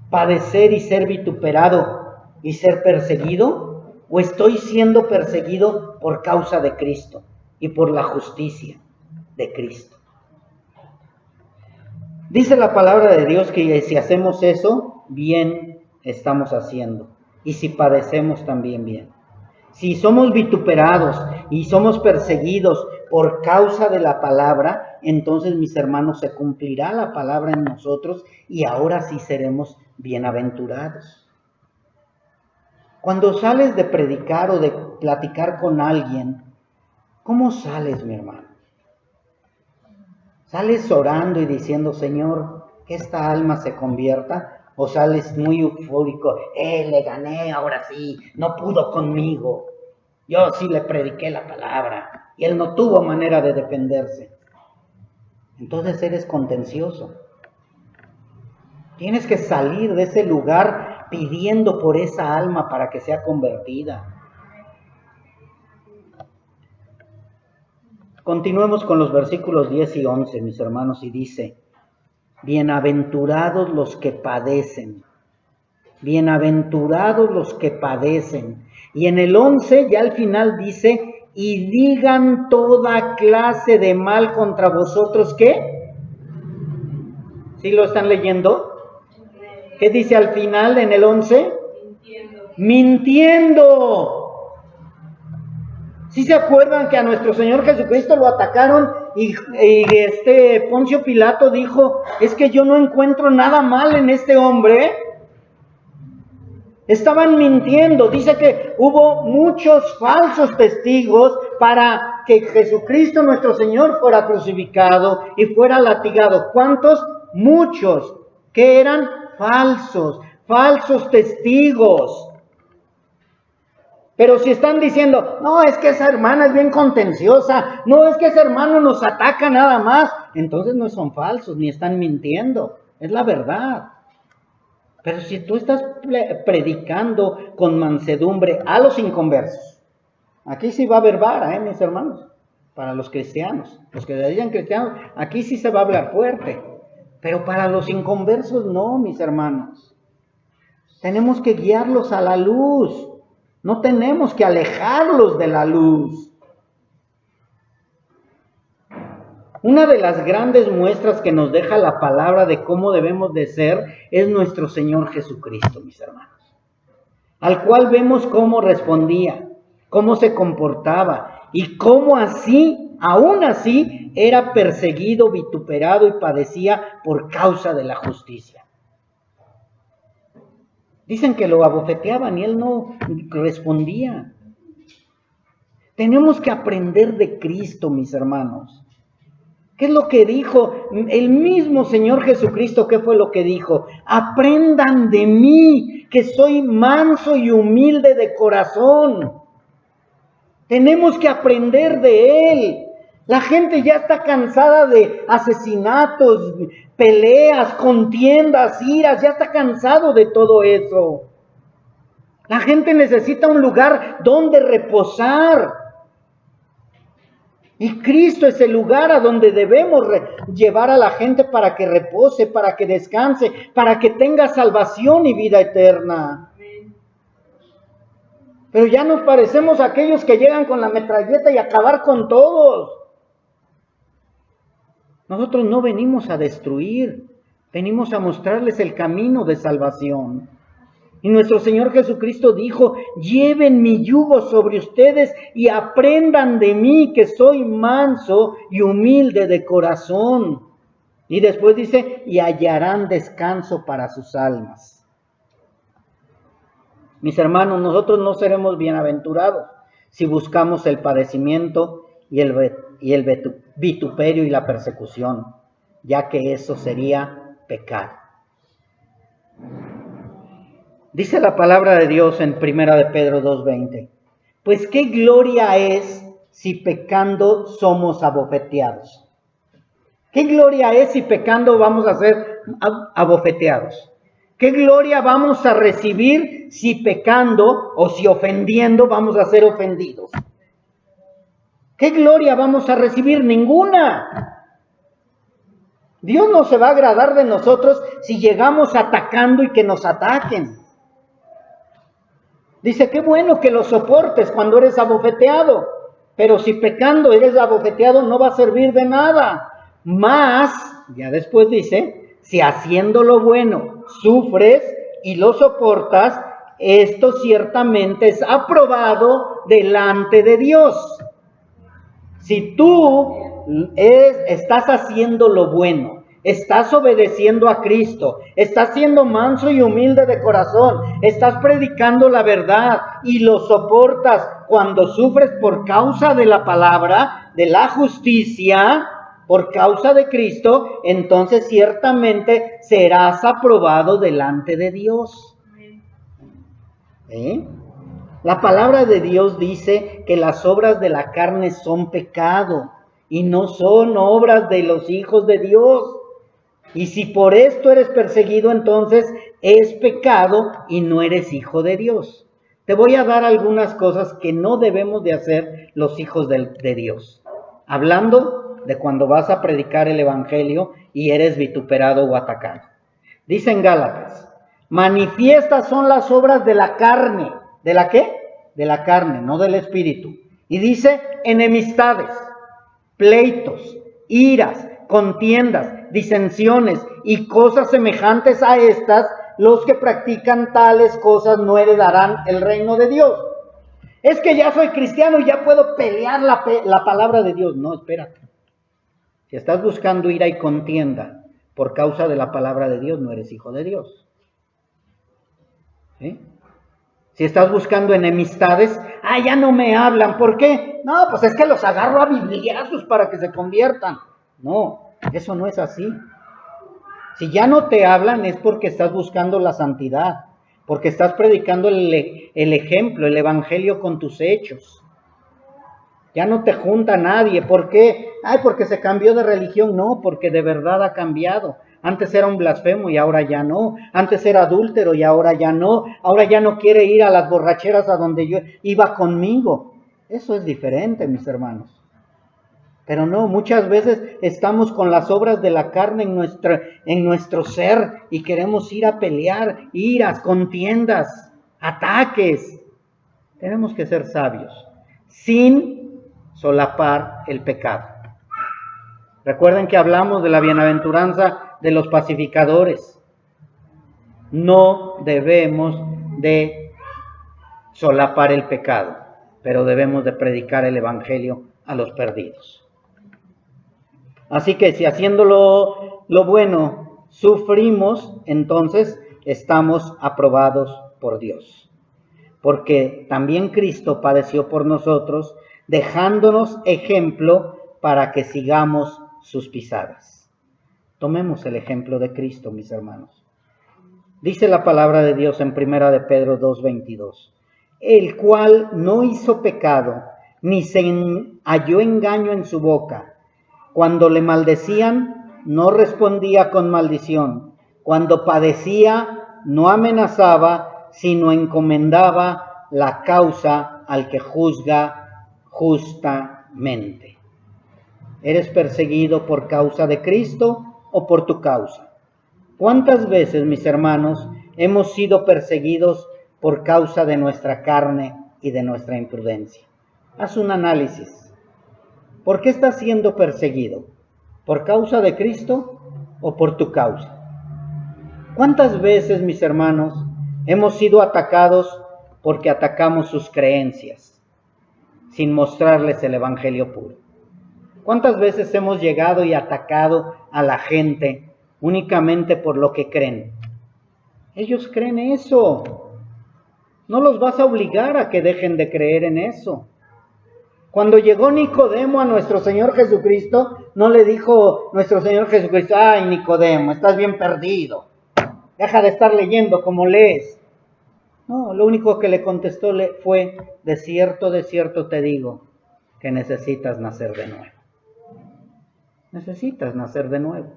padecer y ser vituperado y ser perseguido? ¿O estoy siendo perseguido por causa de Cristo y por la justicia de Cristo? Dice la palabra de Dios que si hacemos eso, bien estamos haciendo. Y si padecemos, también bien. Si somos vituperados y somos perseguidos por causa de la palabra, entonces, mis hermanos, se cumplirá la palabra en nosotros y ahora sí seremos bienaventurados. Cuando sales de predicar o de platicar con alguien, ¿cómo sales, mi hermano? ¿Sales orando y diciendo, Señor, que esta alma se convierta? ¿O sales muy eufórico, le gané, ahora sí, no pudo conmigo? Yo sí le prediqué la palabra y él no tuvo manera de defenderse. Entonces eres contencioso. Tienes que salir de ese lugar pidiendo por esa alma para que sea convertida. Continuemos con los versículos 10 y 11, mis hermanos, y dice: bienaventurados los que padecen. Bienaventurados los que padecen. Y en el 11 ya al final dice: y digan toda clase de mal contra vosotros, ¿qué? ¿Sí lo están leyendo? ¿Qué dice al final en el 11? Mintiendo. ¿Sí se acuerdan que a nuestro Señor Jesucristo lo atacaron y Poncio Pilato dijo: es que yo no encuentro nada mal en este hombre? Estaban mintiendo. Dice que hubo muchos falsos testigos para que Jesucristo nuestro Señor fuera crucificado y fuera latigado. ¿Cuántos? Muchos, que eran falsos testigos. Pero si están diciendo, no, es que esa hermana es bien contenciosa, no, es que ese hermano nos ataca nada más, entonces no son falsos, ni están mintiendo, es la verdad. Pero si tú estás predicando con mansedumbre a los inconversos, aquí sí va a haber vara, mis hermanos, para los cristianos, los que se digan cristianos, aquí sí se va a hablar fuerte, pero para los inconversos no, mis hermanos. Tenemos que guiarlos a la luz. No tenemos que alejarlos de la luz. Una de las grandes muestras que nos deja la palabra de cómo debemos de ser es nuestro Señor Jesucristo, mis hermanos, al cual vemos cómo respondía, cómo se comportaba y cómo aún así, era perseguido, vituperado y padecía por causa de la justicia. Dicen que lo abofeteaban y él no respondía. Tenemos que aprender de Cristo, mis hermanos. ¿Qué es lo que dijo el mismo Señor Jesucristo? ¿Qué fue lo que dijo? Aprendan de mí, que soy manso y humilde de corazón. Tenemos que aprender de Él. La gente ya está cansada de asesinatos, peleas, contiendas, iras, ya está cansado de todo eso. La gente necesita un lugar donde reposar. Y Cristo es el lugar a donde debemos llevar a la gente para que repose, para que descanse, para que tenga salvación y vida eterna. Pero ya nos parecemos a aquellos que llegan con la metralleta y acabar con todos. Nosotros no venimos a destruir, venimos a mostrarles el camino de salvación. Y nuestro Señor Jesucristo dijo, lleven mi yugo sobre ustedes y aprendan de mí, que soy manso y humilde de corazón. Y después dice, y hallarán descanso para sus almas. Mis hermanos, nosotros no seremos bienaventurados si buscamos el padecimiento y el vituperio y la persecución, ya que eso sería pecado. Dice la palabra de Dios en 1 de Pedro 2:20, pues qué gloria es si pecando somos abofeteados. ¿Qué gloria es si pecando vamos a ser abofeteados? ¿Qué gloria vamos a recibir si pecando o si ofendiendo vamos a ser ofendidos? ¿Qué gloria vamos a recibir? Ninguna. Dios no se va a agradar de nosotros si llegamos atacando y que nos ataquen. Dice, qué bueno que lo soportes cuando eres abofeteado, pero si pecando eres abofeteado no va a servir de nada. Más, ya después dice, si haciendo lo bueno sufres y lo soportas, esto ciertamente es aprobado delante de Dios. Si tú estás haciendo lo bueno, estás obedeciendo a Cristo, estás siendo manso y humilde de corazón, estás predicando la verdad y lo soportas cuando sufres por causa de la palabra, de la justicia, por causa de Cristo, entonces ciertamente serás aprobado delante de Dios. La palabra de Dios dice que las obras de la carne son pecado y no son obras de los hijos de Dios. Y si por esto eres perseguido, entonces es pecado y no eres hijo de Dios. Te voy a dar algunas cosas que no debemos de hacer los hijos de Dios. Hablando de cuando vas a predicar el evangelio y eres vituperado o atacado. Dice en Gálatas, manifiestas son las obras de la carne. ¿De la qué? De la carne, no del espíritu. Y dice enemistades, pleitos, iras, contiendas, disensiones y cosas semejantes a estas, los que practican tales cosas no heredarán el reino de Dios. Es que ya soy cristiano y ya puedo pelear la palabra de Dios. No, espérate. Si estás buscando ira y contienda por causa de la palabra de Dios, no eres hijo de Dios. ¿Sí? Si estás buscando enemistades, ya no me hablan. ¿Por qué? No, pues es que los agarro a bibliazos para que se conviertan. No, eso no es así. Si ya no te hablan es porque estás buscando la santidad, porque estás predicando el ejemplo, el evangelio con tus hechos. Ya no te junta nadie. ¿Por qué? Porque se cambió de religión. No, porque de verdad ha cambiado. Antes era un blasfemo y ahora ya no. Antes era adúltero y ahora ya no. Ahora ya no quiere ir a las borracheras a donde yo iba conmigo. Eso es diferente, mis hermanos. Pero no, muchas veces estamos con las obras de la carne en nuestro ser y queremos ir a pelear, iras, contiendas, ataques. Tenemos que ser sabios, sin solapar el pecado. Recuerden que hablamos de la bienaventuranza de los pacificadores. No debemos de solapar el pecado, pero debemos de predicar el evangelio a los perdidos. Así que si haciendo lo bueno sufrimos, entonces estamos aprobados por Dios. Porque también Cristo padeció por nosotros, dejándonos ejemplo para que sigamos sus pisadas. Tomemos el ejemplo de Cristo, mis hermanos. Dice la palabra de Dios en 1 de Pedro 2:22, el cual no hizo pecado, ni se halló engaño en su boca. Cuando le maldecían, no respondía con maldición. Cuando padecía, no amenazaba, sino encomendaba la causa al que juzga justamente. ¿Eres perseguido por causa de Cristo o por tu causa? ¿Cuántas veces, mis hermanos, hemos sido perseguidos por causa de nuestra carne y de nuestra imprudencia? Haz un análisis. ¿Por qué estás siendo perseguido? ¿Por causa de Cristo o por tu causa? ¿Cuántas veces, mis hermanos, hemos sido atacados porque atacamos sus creencias, sin mostrarles el evangelio puro? ¿Cuántas veces hemos llegado y atacado a la gente únicamente por lo que creen? Ellos creen eso. No los vas a obligar a que dejen de creer en eso. Cuando llegó Nicodemo a nuestro Señor Jesucristo, no le dijo nuestro Señor Jesucristo, ay Nicodemo, estás bien perdido, deja de estar leyendo como lees. No, lo único que le contestó fue, de cierto te digo, que necesitas nacer de nuevo. Necesitas nacer de nuevo.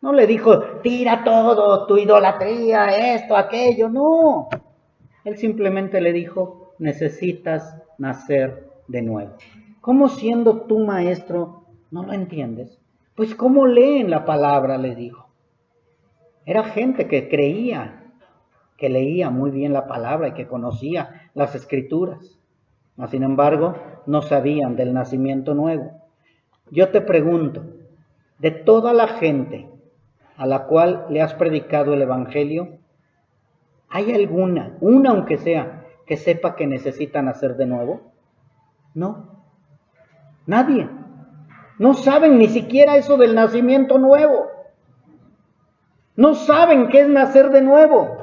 No le dijo, tira todo, tu idolatría, esto, aquello, no. Él simplemente le dijo, necesitas nacer de nuevo. ¿Cómo siendo tú maestro no lo entiendes? Pues ¿cómo leen la palabra? Le dijo. Era gente que creía, que leía muy bien la palabra y que conocía las escrituras. Mas, sin embargo, no sabían del nacimiento nuevo. Yo te pregunto, de toda la gente a la cual le has predicado el evangelio, ¿hay alguna, una aunque sea, que sepa que necesita nacer de nuevo? No, nadie. No saben ni siquiera eso del nacimiento nuevo. No saben qué es nacer de nuevo.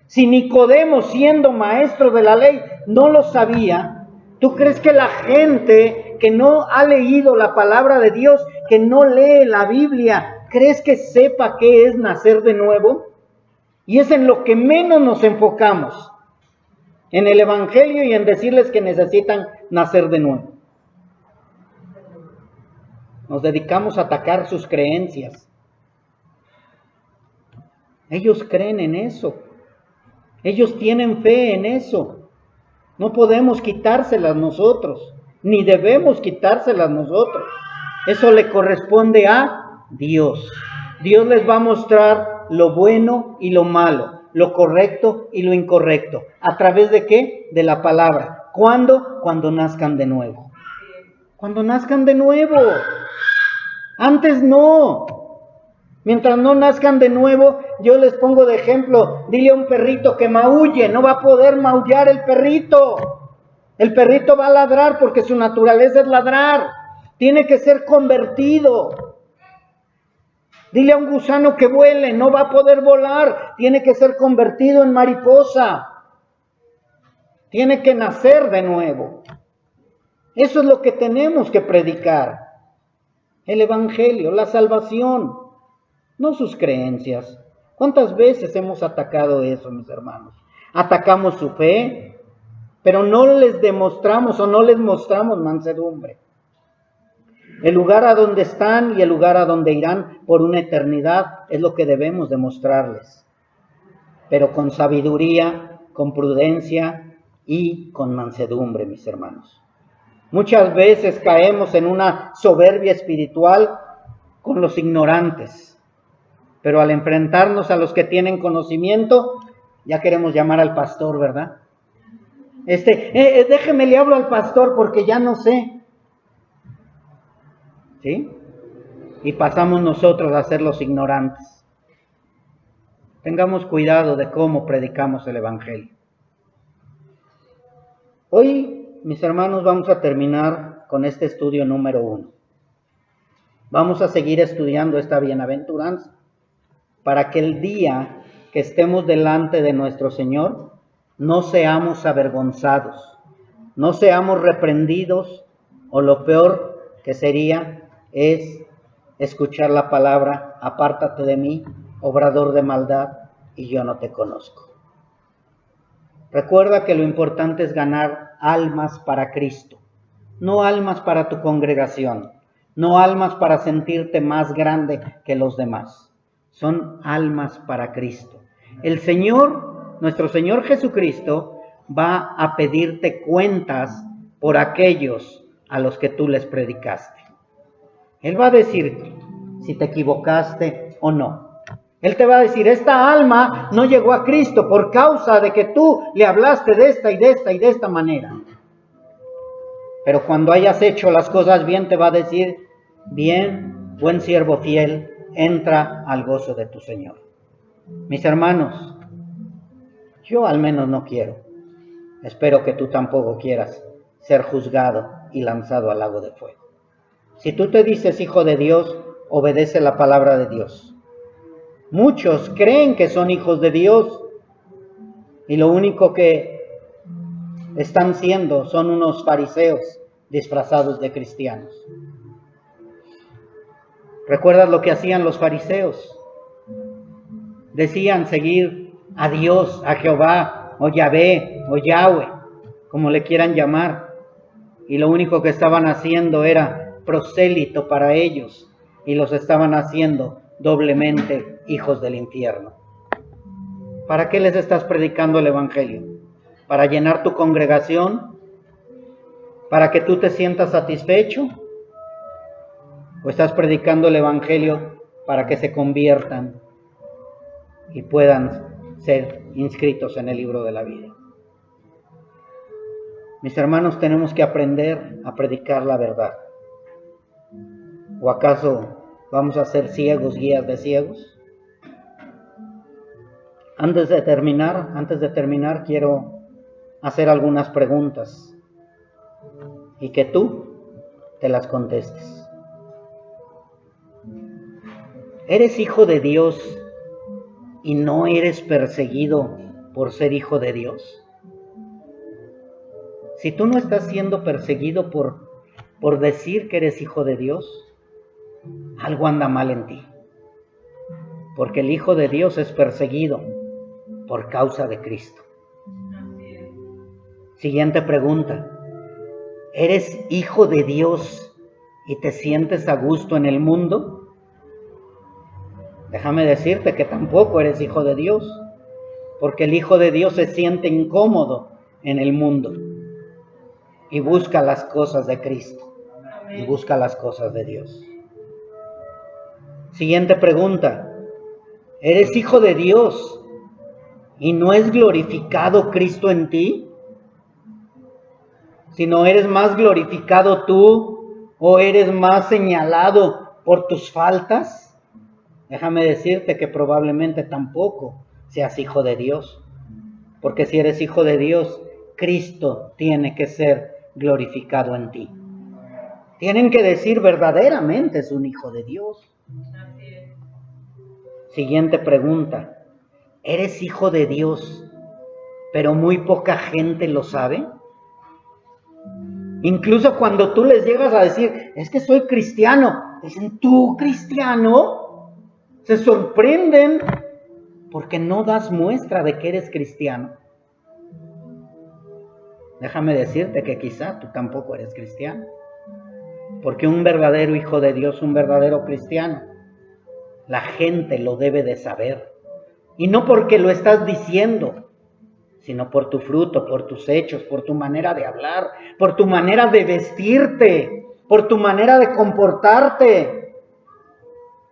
Si Nicodemo, siendo maestro de la ley, no lo sabía, ¿tú crees que la gente que no ha leído la palabra de Dios, que no lee la Biblia, crees que sepa qué es nacer de nuevo? Y es en lo que menos nos enfocamos, en el evangelio y en decirles que necesitan nacer de nuevo. Nos dedicamos a atacar sus creencias. Ellos creen en eso. Ellos tienen fe en eso. No podemos quitárselas nosotros, ni debemos quitárselas nosotros. Eso le corresponde a Dios. Dios les va a mostrar lo bueno y lo malo, lo correcto y lo incorrecto. ¿A través de qué? De la palabra. ¿Cuándo? Cuando nazcan de nuevo. Cuando nazcan de nuevo. Antes no. Mientras no nazcan de nuevo, yo les pongo de ejemplo, dile a un perrito que maulle, no va a poder maullar el perrito. El perrito va a ladrar porque su naturaleza es ladrar. Tiene que ser convertido. Dile a un gusano que vuele, no va a poder volar, tiene que ser convertido en mariposa. Tiene que nacer de nuevo. Eso es lo que tenemos que predicar. El Evangelio, la salvación, no sus creencias. ¿Cuántas veces hemos atacado eso, mis hermanos? Atacamos su fe, pero no les demostramos o no les mostramos mansedumbre. El lugar a donde están y el lugar a donde irán por una eternidad es lo que debemos demostrarles. Pero con sabiduría, con prudencia y con mansedumbre, mis hermanos. Muchas veces caemos en una soberbia espiritual con los ignorantes, pero al enfrentarnos a los que tienen conocimiento, ya queremos llamar al pastor, ¿verdad? Déjeme le hablo al pastor porque ya no sé. ¿Sí? Y pasamos nosotros a ser los ignorantes. Tengamos cuidado de cómo predicamos el Evangelio. Hoy, mis hermanos, vamos a terminar con este estudio número 1. Vamos a seguir estudiando esta bienaventuranza para que el día que estemos delante de nuestro Señor no seamos avergonzados, no seamos reprendidos, o lo peor que sería es escuchar la palabra: apártate de mí, obrador de maldad, y yo no te conozco. Recuerda que lo importante es ganar almas para Cristo, no almas para tu congregación, no almas para sentirte más grande que los demás. Son almas para Cristo. El Señor, nuestro Señor Jesucristo, va a pedirte cuentas por aquellos a los que tú les predicaste. Él va a decir si te equivocaste o no. Él te va a decir: esta alma no llegó a Cristo por causa de que tú le hablaste de esta y de esta y de esta manera. Pero cuando hayas hecho las cosas bien, te va a decir: bien, buen siervo fiel, entra al gozo de tu Señor. Mis hermanos, yo al menos no quiero, espero que tú tampoco quieras, ser juzgado y lanzado al lago de fuego. Si tú te dices hijo de Dios, obedece la palabra de Dios. Muchos creen que son hijos de Dios y lo único que están siendo son unos fariseos disfrazados de cristianos. ¿Recuerdas lo que hacían los fariseos? Decían seguir a Dios, a Jehová, o Yahvé, o Yahweh, como le quieran llamar. Y lo único que estaban haciendo era prosélito para ellos, y los estaban haciendo doblemente hijos del infierno. ¿Para qué les estás predicando el Evangelio? ¿Para llenar tu congregación? ¿Para que tú te sientas satisfecho? ¿O estás predicando el Evangelio para que se conviertan y puedan ser inscritos en el libro de la vida? Mis hermanos, tenemos que aprender a predicar la verdad. ¿O acaso vamos a ser ciegos, guías de ciegos? Antes de terminar, quiero hacer algunas preguntas y que tú te las contestes. ¿Eres hijo de Dios y no eres perseguido por ser hijo de Dios? Si tú no estás siendo perseguido por decir que eres hijo de Dios, algo anda mal en ti. Porque el Hijo de Dios es perseguido por causa de Cristo. Siguiente pregunta. ¿Eres hijo de Dios y te sientes a gusto en el mundo? Déjame decirte que tampoco eres hijo de Dios, porque el Hijo de Dios se siente incómodo en el mundo y busca las cosas de Cristo y busca las cosas de Dios. Siguiente pregunta. ¿Eres hijo de Dios y no es glorificado Cristo en ti? Si no, ¿eres más glorificado tú o eres más señalado por tus faltas? Déjame decirte que probablemente tampoco seas hijo de Dios. Porque si eres hijo de Dios, Cristo tiene que ser glorificado en ti. Tienen que decir verdaderamente es un hijo de Dios. Siguiente pregunta. ¿Eres hijo de Dios pero muy poca gente lo sabe. Incluso cuando tú les llegas a decir, es que soy cristiano, dicen, ¿tú cristiano? Se sorprenden porque no das muestra de que eres cristiano. Déjame decirte que quizá tú tampoco eres cristiano, porque un verdadero hijo de Dios, un verdadero cristiano, la gente lo debe de saber. Y no porque lo estás diciendo, sino por tu fruto, por tus hechos, por tu manera de hablar, por tu manera de vestirte, por tu manera de comportarte.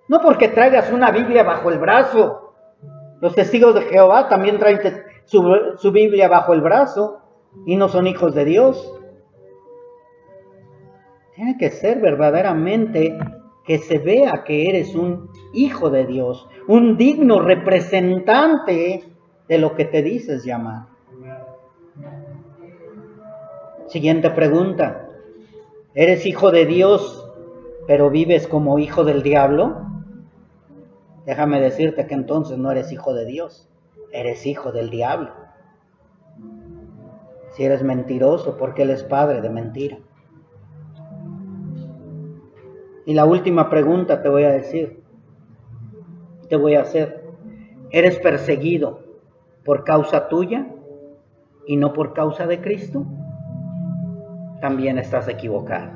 No porque traigas una Biblia bajo el brazo. Los testigos de Jehová también traen su Biblia bajo el brazo y no son hijos de Dios. Tiene que ser verdaderamente que se vea que eres un hijo de Dios, un digno representante de lo que te dices llamar. Siguiente pregunta. ¿Eres hijo de Dios, pero vives como hijo del diablo? Déjame decirte que entonces no eres hijo de Dios, eres hijo del diablo. Si eres mentiroso, porque Él es padre de mentira. Y la última pregunta te voy a hacer. ¿Eres perseguido por causa tuya y no por causa de Cristo? También estás equivocado.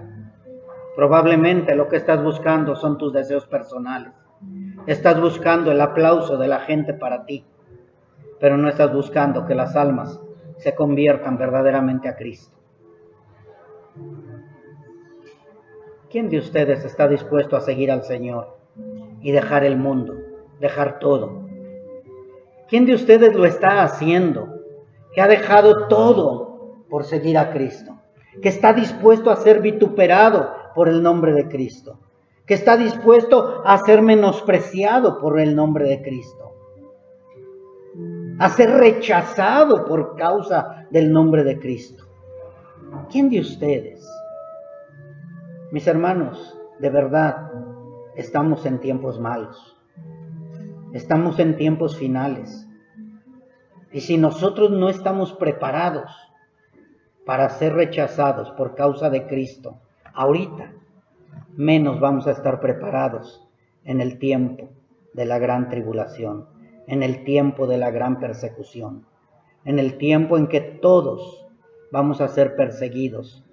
Probablemente lo que estás buscando son tus deseos personales. Estás buscando el aplauso de la gente para ti, pero no estás buscando que las almas se conviertan verdaderamente a Cristo. ¿Quién de ustedes está dispuesto a seguir al Señor y dejar el mundo, dejar todo? ¿Quién de ustedes lo está haciendo, que ha dejado todo por seguir a Cristo? Que está dispuesto a ser vituperado por el nombre de Cristo, que está dispuesto a ser menospreciado por el nombre de Cristo, a ser rechazado por causa del nombre de Cristo. ¿Quién de ustedes? Mis hermanos, de verdad, estamos en tiempos malos, estamos en tiempos finales, y si nosotros no estamos preparados para ser rechazados por causa de Cristo, ahorita, menos vamos a estar preparados en el tiempo de la gran tribulación, en el tiempo de la gran persecución, en el tiempo en que todos vamos a ser perseguidos,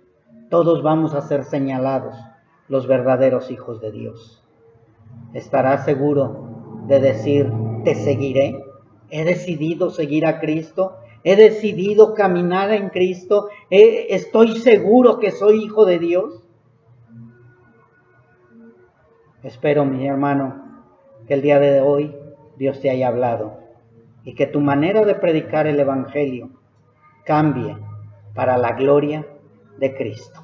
todos vamos a ser señalados, los verdaderos hijos de Dios. ¿Estarás seguro de decir, te seguiré? ¿He decidido seguir a Cristo? ¿He decidido caminar en Cristo? ¿Estoy seguro que soy hijo de Dios? Espero, mi hermano, que el día de hoy Dios te haya hablado y que tu manera de predicar el Evangelio cambie para la gloria de Cristo.